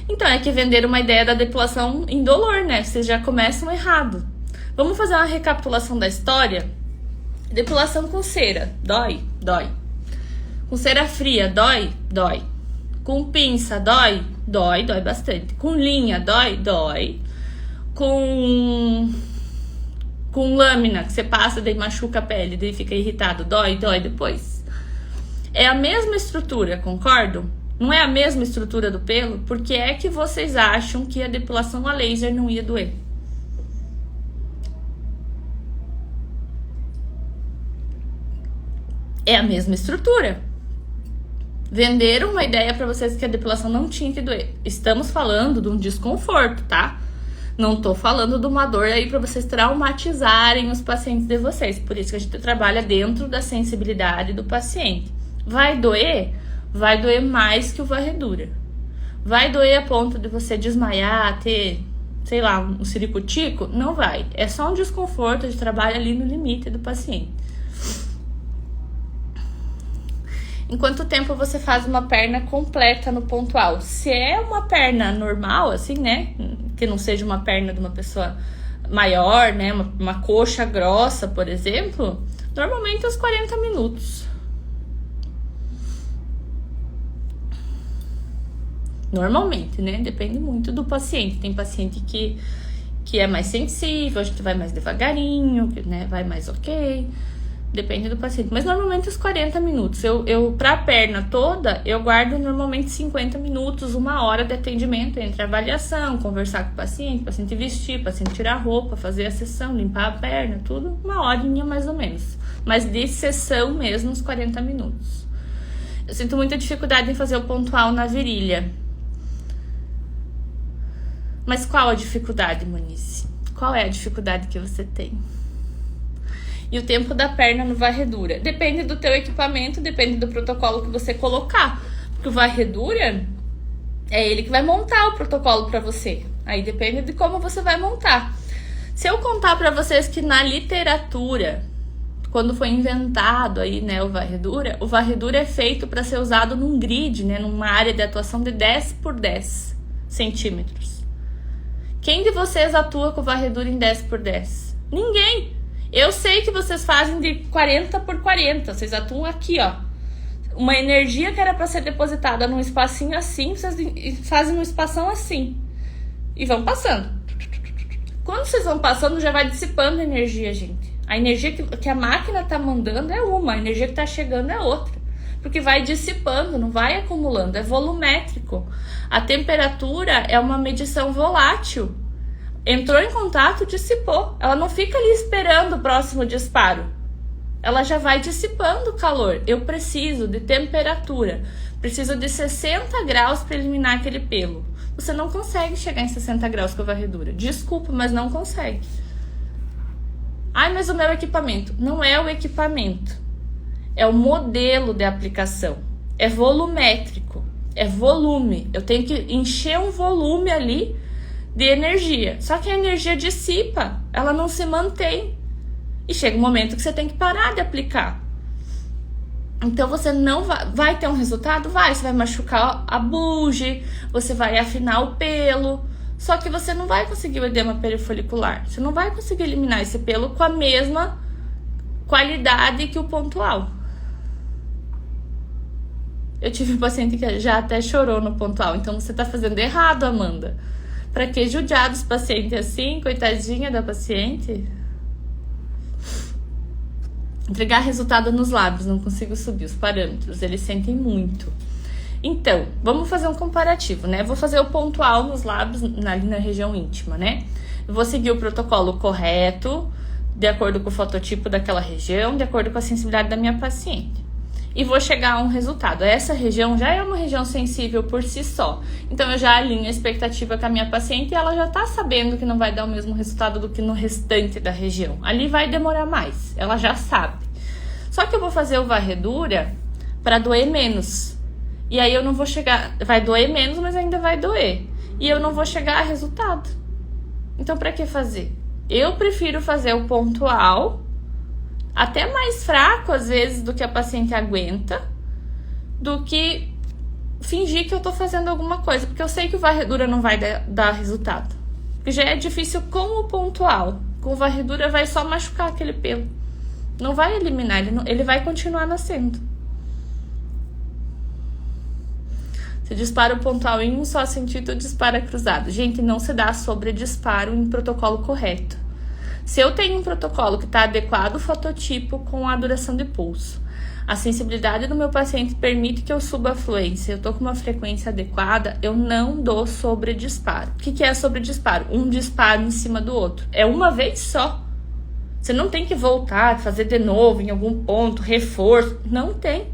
Então, é que venderam uma ideia da depilação indolor, né? Vocês já começam errado. Vamos fazer uma recapitulação da história? Depilação com cera, dói? Dói. Com cera fria, dói? Dói. Com pinça, dói? Dói bastante. Com linha, dói? Dói. Com lâmina, que você passa, daí machuca a pele, daí fica irritado, dói depois. É a mesma estrutura, concordam? Não é a mesma estrutura do pelo? Por que é que vocês acham que a depilação a laser não ia doer? É a mesma estrutura. Venderam uma ideia pra vocês que a depilação não tinha que doer. Estamos falando de um desconforto, tá? Não tô falando de uma dor aí pra vocês traumatizarem os pacientes de vocês. Por isso que a gente trabalha dentro da sensibilidade do paciente. Vai doer? Vai doer mais que o varredura. Vai doer a ponto de você desmaiar, ter, sei lá, um ciricutico? Não vai. É só um desconforto de trabalho ali no limite do paciente. Em quanto tempo você faz uma perna completa no pontual? Se é uma perna normal, assim, né? Que não seja uma perna de uma pessoa maior, né? Uma coxa grossa, por exemplo, normalmente uns 40 minutos. Normalmente, né? Depende muito do paciente. Tem paciente que é mais sensível, a gente vai mais devagarinho, né? Vai mais ok. Depende do paciente. Mas normalmente os 40 minutos. Eu pra perna toda, eu guardo normalmente 50 minutos, 1 hora de atendimento entre avaliação, conversar com o paciente vestir, paciente tirar a roupa, fazer a sessão, limpar a perna, tudo 1 horinha mais ou menos. Mas de sessão mesmo, uns 40 minutos. Eu sinto muita dificuldade em fazer o pontual na virilha. Mas qual a dificuldade, Monice? Qual é a dificuldade que você tem? E o tempo da perna no varredura? Depende do teu equipamento, depende do protocolo que você colocar. Porque o varredura é ele que vai montar o protocolo para você. Aí depende de como você vai montar. Se eu contar para vocês que na literatura, quando foi inventado aí, né, o varredura é feito para ser usado num grid, né, numa área de atuação de 10 por 10 centímetros. Quem de vocês atua com varredura em 10 por 10? Ninguém! Eu sei que vocês fazem de 40 por 40, vocês atuam aqui, ó. Uma energia que era para ser depositada num espacinho assim, vocês fazem num espação assim. E vão passando. Quando vocês vão passando, já vai dissipando a energia, gente. A energia que a máquina tá mandando é uma, a energia que tá chegando é outra. Porque vai dissipando, não vai acumulando, é volumétrico. A temperatura é uma medição volátil. Entrou em contato, dissipou. Ela não fica ali esperando o próximo disparo. Ela já vai dissipando o calor. Eu preciso de temperatura. Preciso de 60 graus para eliminar aquele pelo. Você não consegue chegar em 60 graus com a varredura. Desculpa, mas não consegue. Ai, mas o meu equipamento. Não é o equipamento. É o modelo de aplicação. É volumétrico. É volume. Eu tenho que encher um volume ali de energia. Só que a energia dissipa. Ela não se mantém. E chega um momento que você tem que parar de aplicar. Então você não vai ter um resultado? Vai, você vai machucar a bulge, você vai afinar o pelo, só que você não vai conseguir o edema perifolicular. Você não vai conseguir eliminar esse pelo com a mesma qualidade que o pontual. Eu tive um paciente que já até chorou no pontual, então você tá fazendo errado, Amanda. Pra que judiar dos pacientes assim, coitadinha da paciente? Entregar resultado nos lábios, não consigo subir os parâmetros, eles sentem muito. Então, vamos fazer um comparativo, né? Vou fazer o pontual nos lábios, ali na região íntima, né? Eu vou seguir o protocolo correto, de acordo com o fototipo daquela região, de acordo com a sensibilidade da minha paciente. E vou chegar a um resultado. Essa região já é uma região sensível por si só. Então, eu já alinho a expectativa com a minha paciente e ela já tá sabendo que não vai dar o mesmo resultado do que no restante da região. Ali vai demorar mais, ela já sabe. Só que eu vou fazer o varredura para doer menos. E aí eu não vou chegar... Vai doer menos, mas ainda vai doer. E eu não vou chegar a resultado. Então, para que fazer? Eu prefiro fazer o pontual... até mais fraco, às vezes, do que a paciente aguenta, do que fingir que eu tô fazendo alguma coisa, porque eu sei que o varredura não vai dar resultado. Porque já é difícil com o pontual. Com o varredura vai só machucar aquele pelo. Não vai eliminar, ele vai continuar nascendo. Você dispara o pontual em um só sentido, dispara cruzado. Gente, não se dá sobredisparo em protocolo correto. Se eu tenho um protocolo que está adequado ao fototipo com a duração de pulso, a sensibilidade do meu paciente permite que eu suba a fluência, eu estou com uma frequência adequada, eu não dou sobredisparo. O que é sobredisparo? Um disparo em cima do outro. É uma vez só. Você não tem que voltar, fazer de novo em algum ponto, reforço. Não tem.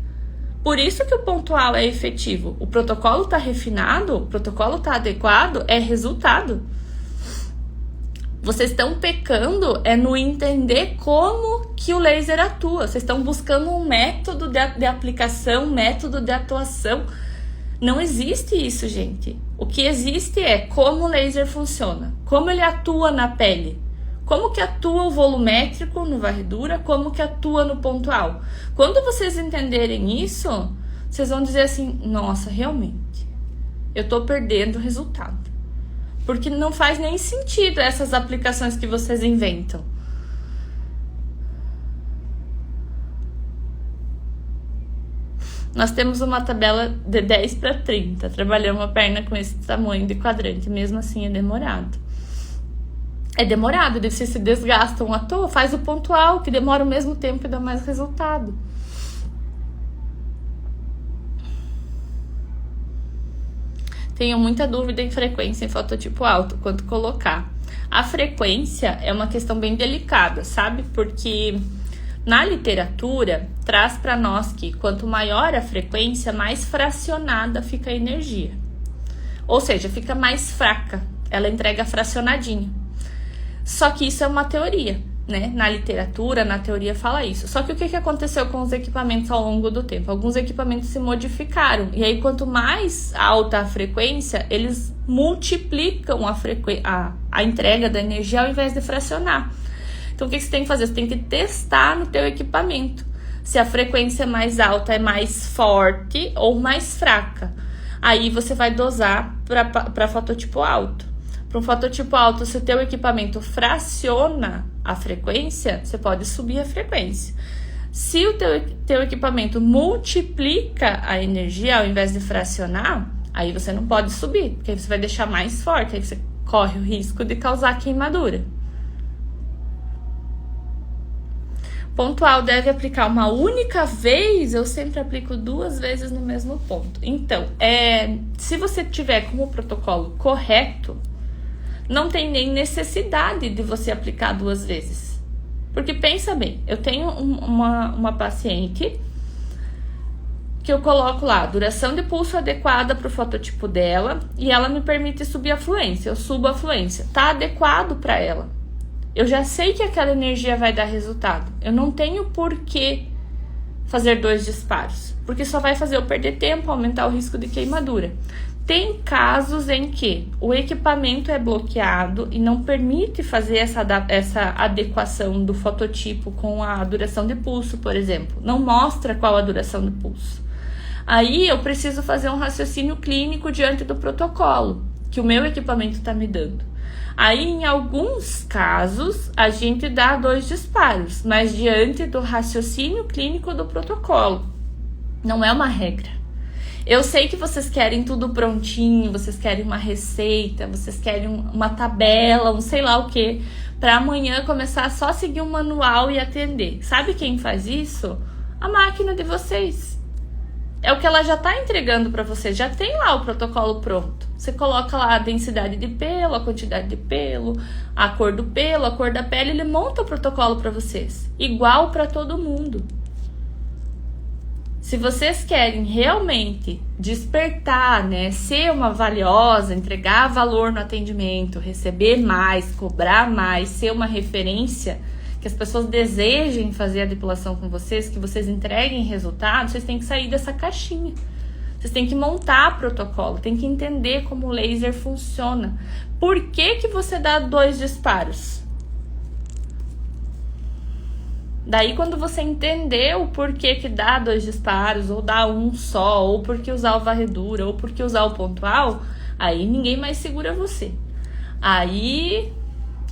Por isso que o pontual é efetivo. O protocolo está refinado, o protocolo está adequado, é resultado. Vocês estão pecando no entender como que o laser atua. Vocês estão buscando um método de aplicação, um método de atuação. Não existe isso, gente. O que existe é como o laser funciona, como ele atua na pele, como que atua o volumétrico no varredura, como que atua no pontual. Quando vocês entenderem isso, vocês vão dizer assim, nossa, realmente, eu tô perdendo o resultado. Porque não faz nem sentido essas aplicações que vocês inventam. Nós temos uma tabela de 10 para 30. Trabalhamos a perna com esse tamanho de quadrante. Mesmo assim é demorado. É demorado, vocês se desgastam à toa. Faz o pontual, que demora o mesmo tempo e dá mais resultado. Tenho muita dúvida em frequência em fototipo alto, quanto colocar. A frequência é uma questão bem delicada, sabe? Porque na literatura traz para nós que quanto maior a frequência, mais fracionada fica a energia. Ou seja, fica mais fraca, ela entrega fracionadinho. Só que isso é uma teoria. né? Na literatura, na teoria fala isso. Só que o que aconteceu com os equipamentos ao longo do tempo? Alguns equipamentos se modificaram. E aí, quanto mais alta a frequência, eles multiplicam a entrega da energia ao invés de fracionar. Então, o que você tem que fazer? Você tem que testar no teu equipamento se a frequência mais alta é mais forte ou mais fraca. Aí você vai dosar para fototipo alto. Para um fototipo alto, se o teu equipamento fraciona a frequência, você pode subir a frequência. Se o teu equipamento multiplica a energia ao invés de fracionar, aí você não pode subir, porque aí você vai deixar mais forte, aí você corre o risco de causar queimadura. Pontual deve aplicar uma única vez, eu sempre aplico 2 vezes no mesmo ponto. Então, se você tiver como protocolo correto, não tem nem necessidade de você aplicar 2 vezes. Porque pensa bem, eu tenho uma paciente que eu coloco lá, duração de pulso adequada para o fototipo dela, e ela me permite subir a fluência, eu subo a fluência, tá adequado para ela. Eu já sei que aquela energia vai dar resultado. Eu não tenho por que fazer 2 disparos, porque só vai fazer eu perder tempo, aumentar o risco de queimadura. Tem casos em que o equipamento é bloqueado e não permite fazer essa adequação do fototipo com a duração de pulso, por exemplo. Não mostra qual a duração de pulso. Aí eu preciso fazer um raciocínio clínico diante do protocolo que o meu equipamento está me dando. Aí, em alguns casos, a gente dá 2 disparos, mas diante do raciocínio clínico do protocolo. Não é uma regra. Eu sei que vocês querem tudo prontinho, vocês querem uma receita, vocês querem uma tabela, um sei lá o que, para amanhã começar só a seguir um manual e atender. Sabe quem faz isso? A máquina de vocês. É o que ela já está entregando para vocês, já tem lá o protocolo pronto. Você coloca lá a densidade de pelo, a quantidade de pelo, a cor do pelo, a cor da pele, ele monta o protocolo para vocês, igual para todo mundo. Se vocês querem realmente despertar, né, ser uma valiosa, entregar valor no atendimento, receber mais, cobrar mais, ser uma referência, que as pessoas desejem fazer a depilação com vocês, que vocês entreguem resultados, vocês têm que sair dessa caixinha. Vocês têm que montar protocolo, tem que entender como o laser funciona. Por que você dá 2 disparos? Daí, quando você entender o porquê que dá 2 disparos, ou dá um só, ou por que usar o varredura, ou por que usar o pontual, aí ninguém mais segura você. Aí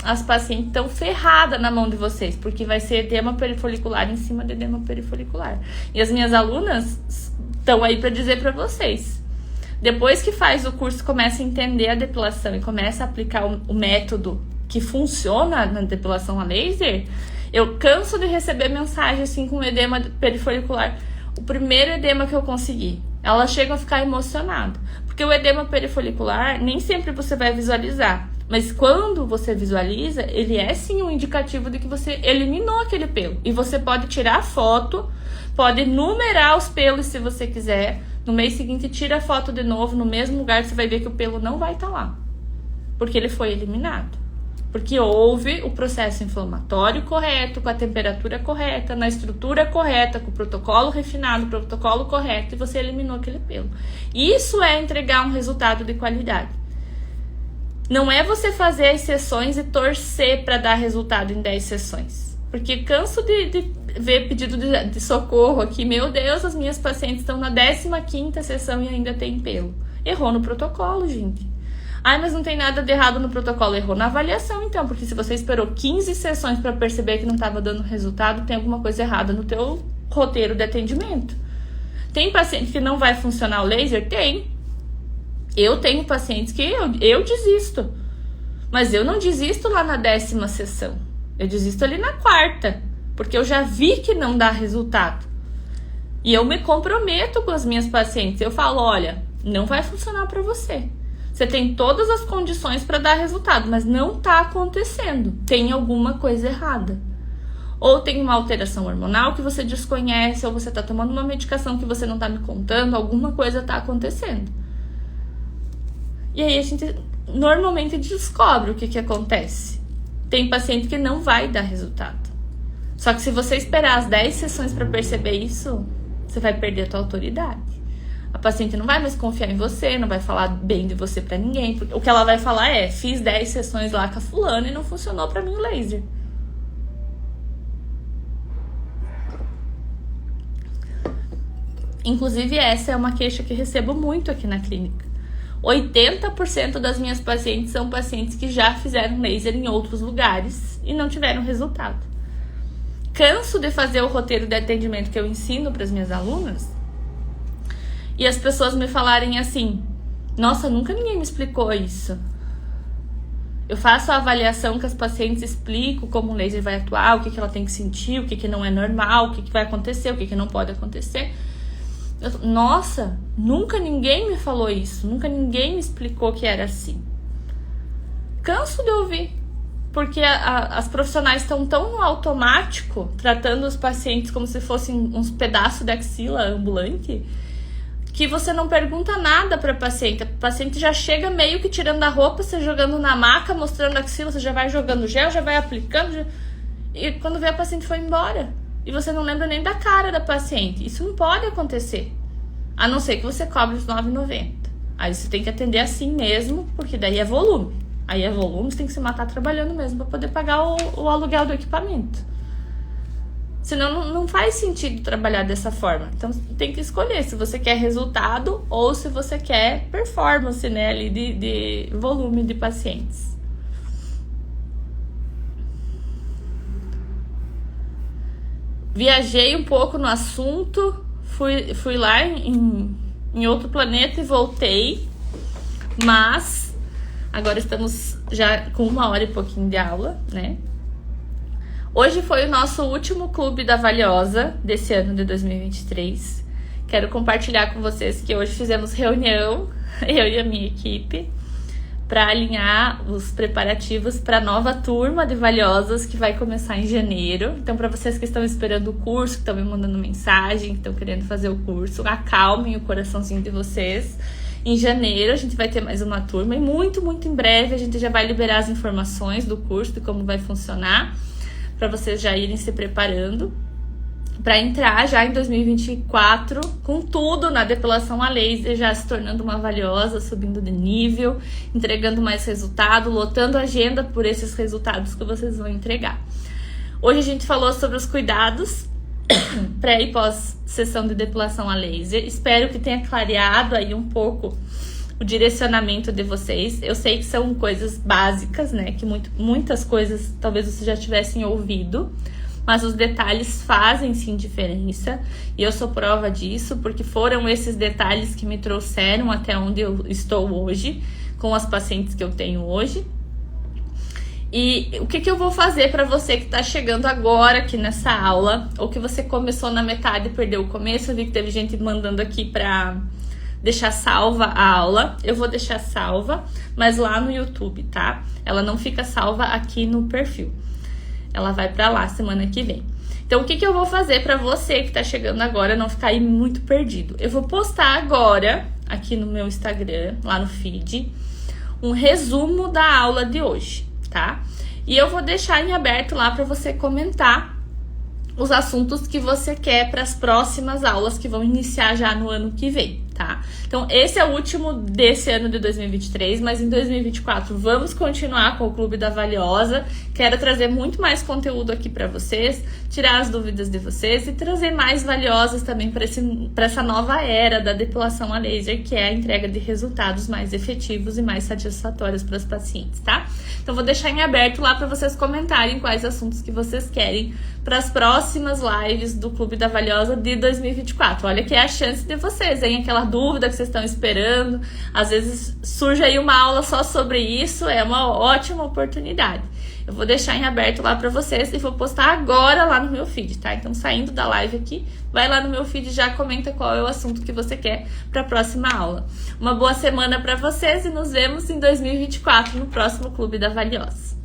as pacientes estão ferradas na mão de vocês, porque vai ser edema perifolicular em cima de edema perifolicular. E as minhas alunas estão aí para dizer para vocês. Depois que faz o curso, começa a entender a depilação e começa a aplicar o método que funciona na depilação a laser, eu canso de receber mensagem assim com edema perifolicular. O primeiro edema que eu consegui, elas chegam a ficar emocionadas, porque o edema perifolicular nem sempre você vai visualizar, mas quando você visualiza, ele é sim um indicativo de que você eliminou aquele pelo. E você pode tirar foto, pode numerar os pelos se você quiser. No mês seguinte, tira a foto de novo no mesmo lugar, você vai ver que o pelo não vai estar lá, porque ele foi eliminado. Porque houve o processo inflamatório correto, com a temperatura correta, na estrutura correta, com o protocolo refinado, o protocolo correto, e você eliminou aquele pelo. Isso é entregar um resultado de qualidade. Não é você fazer as sessões e torcer para dar resultado em 10 sessões. Porque canso de ver pedido de socorro aqui. Meu Deus, as minhas pacientes estão na 15ª sessão e ainda tem pelo. Errou no protocolo, gente. Ai, mas não tem nada de errado no protocolo. Errou na avaliação, então. Porque se você esperou 15 sessões para perceber que não estava dando resultado, tem alguma coisa errada no teu roteiro de atendimento. Tem paciente que não vai funcionar o laser? Tem. Eu tenho pacientes que eu desisto. Mas eu não desisto lá na 10ª sessão. Eu desisto ali na 4ª. Porque eu já vi que não dá resultado. E eu me comprometo com as minhas pacientes. Eu falo, olha, não vai funcionar para você. Você tem todas as condições para dar resultado, mas não está acontecendo. Tem alguma coisa errada. Ou tem uma alteração hormonal que você desconhece, ou você está tomando uma medicação que você não está me contando, alguma coisa está acontecendo. E aí a gente normalmente descobre o que acontece. Tem paciente que não vai dar resultado. Só que se você esperar as 10 sessões para perceber isso, você vai perder a tua autoridade. A paciente não vai mais confiar em você, não vai falar bem de você para ninguém. O que ela vai falar é, fiz 10 sessões lá com a fulana e não funcionou para mim o laser. Inclusive, essa é uma queixa que recebo muito aqui na clínica. 80% das minhas pacientes são pacientes que já fizeram laser em outros lugares e não tiveram resultado. Canso de fazer o roteiro de atendimento que eu ensino para as minhas alunas e as pessoas me falarem assim, nossa, nunca ninguém me explicou isso. Eu faço a avaliação com as pacientes, explico como o laser vai atuar, o que ela tem que sentir, o que não é normal, o que vai acontecer, o que não pode acontecer. Nossa, nunca ninguém me falou isso, nunca ninguém me explicou que era assim. Canso de ouvir, porque as profissionais estão tão no automático, tratando os pacientes como se fossem uns pedaços de axila ambulante, que você não pergunta nada para a paciente já chega meio que tirando a roupa, você jogando na maca, mostrando a axila, você já vai jogando gel, já vai aplicando, e quando vê a paciente foi embora. E você não lembra nem da cara da paciente. Isso não pode acontecer. A não ser que você cobre os R$ 9,90. Aí você tem que atender assim mesmo, porque daí é volume. Aí é volume, você tem que se matar trabalhando mesmo para poder pagar o aluguel do equipamento. Senão não faz sentido trabalhar dessa forma. Então tem que escolher se você quer resultado ou se você quer performance, né, ali de volume de pacientes. Viajei um pouco no assunto, fui lá em outro planeta e voltei, mas agora estamos já com 1 hora e pouquinho de aula, né? Hoje foi o nosso último clube da Valiosa desse ano de 2023. Quero compartilhar com vocês que hoje fizemos reunião, eu e a minha equipe, para alinhar os preparativos para a nova turma de Valiosas que vai começar em janeiro. Então, para vocês que estão esperando o curso, que estão me mandando mensagem, que estão querendo fazer o curso, acalmem o coraçãozinho de vocês. Em janeiro a gente vai ter mais uma turma e muito em breve a gente já vai liberar as informações do curso, de como vai funcionar, para vocês já irem se preparando para entrar já em 2024 com tudo na depilação a laser, já se tornando uma valiosa, subindo de nível, entregando mais resultado, lotando a agenda por esses resultados que vocês vão entregar. Hoje a gente falou sobre os cuidados pré e pós sessão de depilação a laser. Espero que tenha clareado aí um pouco o direcionamento de vocês. Eu sei que são coisas básicas, né, que muitas coisas talvez vocês já tivessem ouvido, mas os detalhes fazem sim diferença, e eu sou prova disso, porque foram esses detalhes que me trouxeram até onde eu estou hoje, com as pacientes que eu tenho hoje. E o que eu vou fazer para você que está chegando agora aqui nessa aula, ou que você começou na metade e perdeu o começo? Eu vi que teve gente mandando aqui para deixar salva a aula. Eu vou deixar salva, mas lá no YouTube, tá? Ela não fica salva aqui no perfil. Ela vai pra lá semana que vem. Então, o que eu vou fazer pra você que tá chegando agora não ficar aí muito perdido? Eu vou postar agora, aqui no meu Instagram, lá no feed, um resumo da aula de hoje, tá? E eu vou deixar em aberto lá pra você comentar os assuntos que você quer para as próximas aulas que vão iniciar já no ano que vem, tá? Então, esse é o último desse ano de 2023, mas em 2024 vamos continuar com o Clube da Valiosa. Quero trazer muito mais conteúdo aqui para vocês, tirar as dúvidas de vocês e trazer mais valiosas também para essa nova era da depilação a laser, que é a entrega de resultados mais efetivos e mais satisfatórios para os pacientes, tá? Então, vou deixar em aberto lá para vocês comentarem quais assuntos que vocês querem para as próximas lives do Clube da Valiosa de 2024. Olha que é a chance de vocês, hein? Aquela dúvida que vocês estão esperando. Às vezes surge aí uma aula só sobre isso, é uma ótima oportunidade. Eu vou deixar em aberto lá para vocês e vou postar agora lá no meu feed, tá? Então, saindo da live aqui, vai lá no meu feed e já comenta qual é o assunto que você quer para a próxima aula. Uma boa semana para vocês e nos vemos em 2024 no próximo Clube da Valiosa.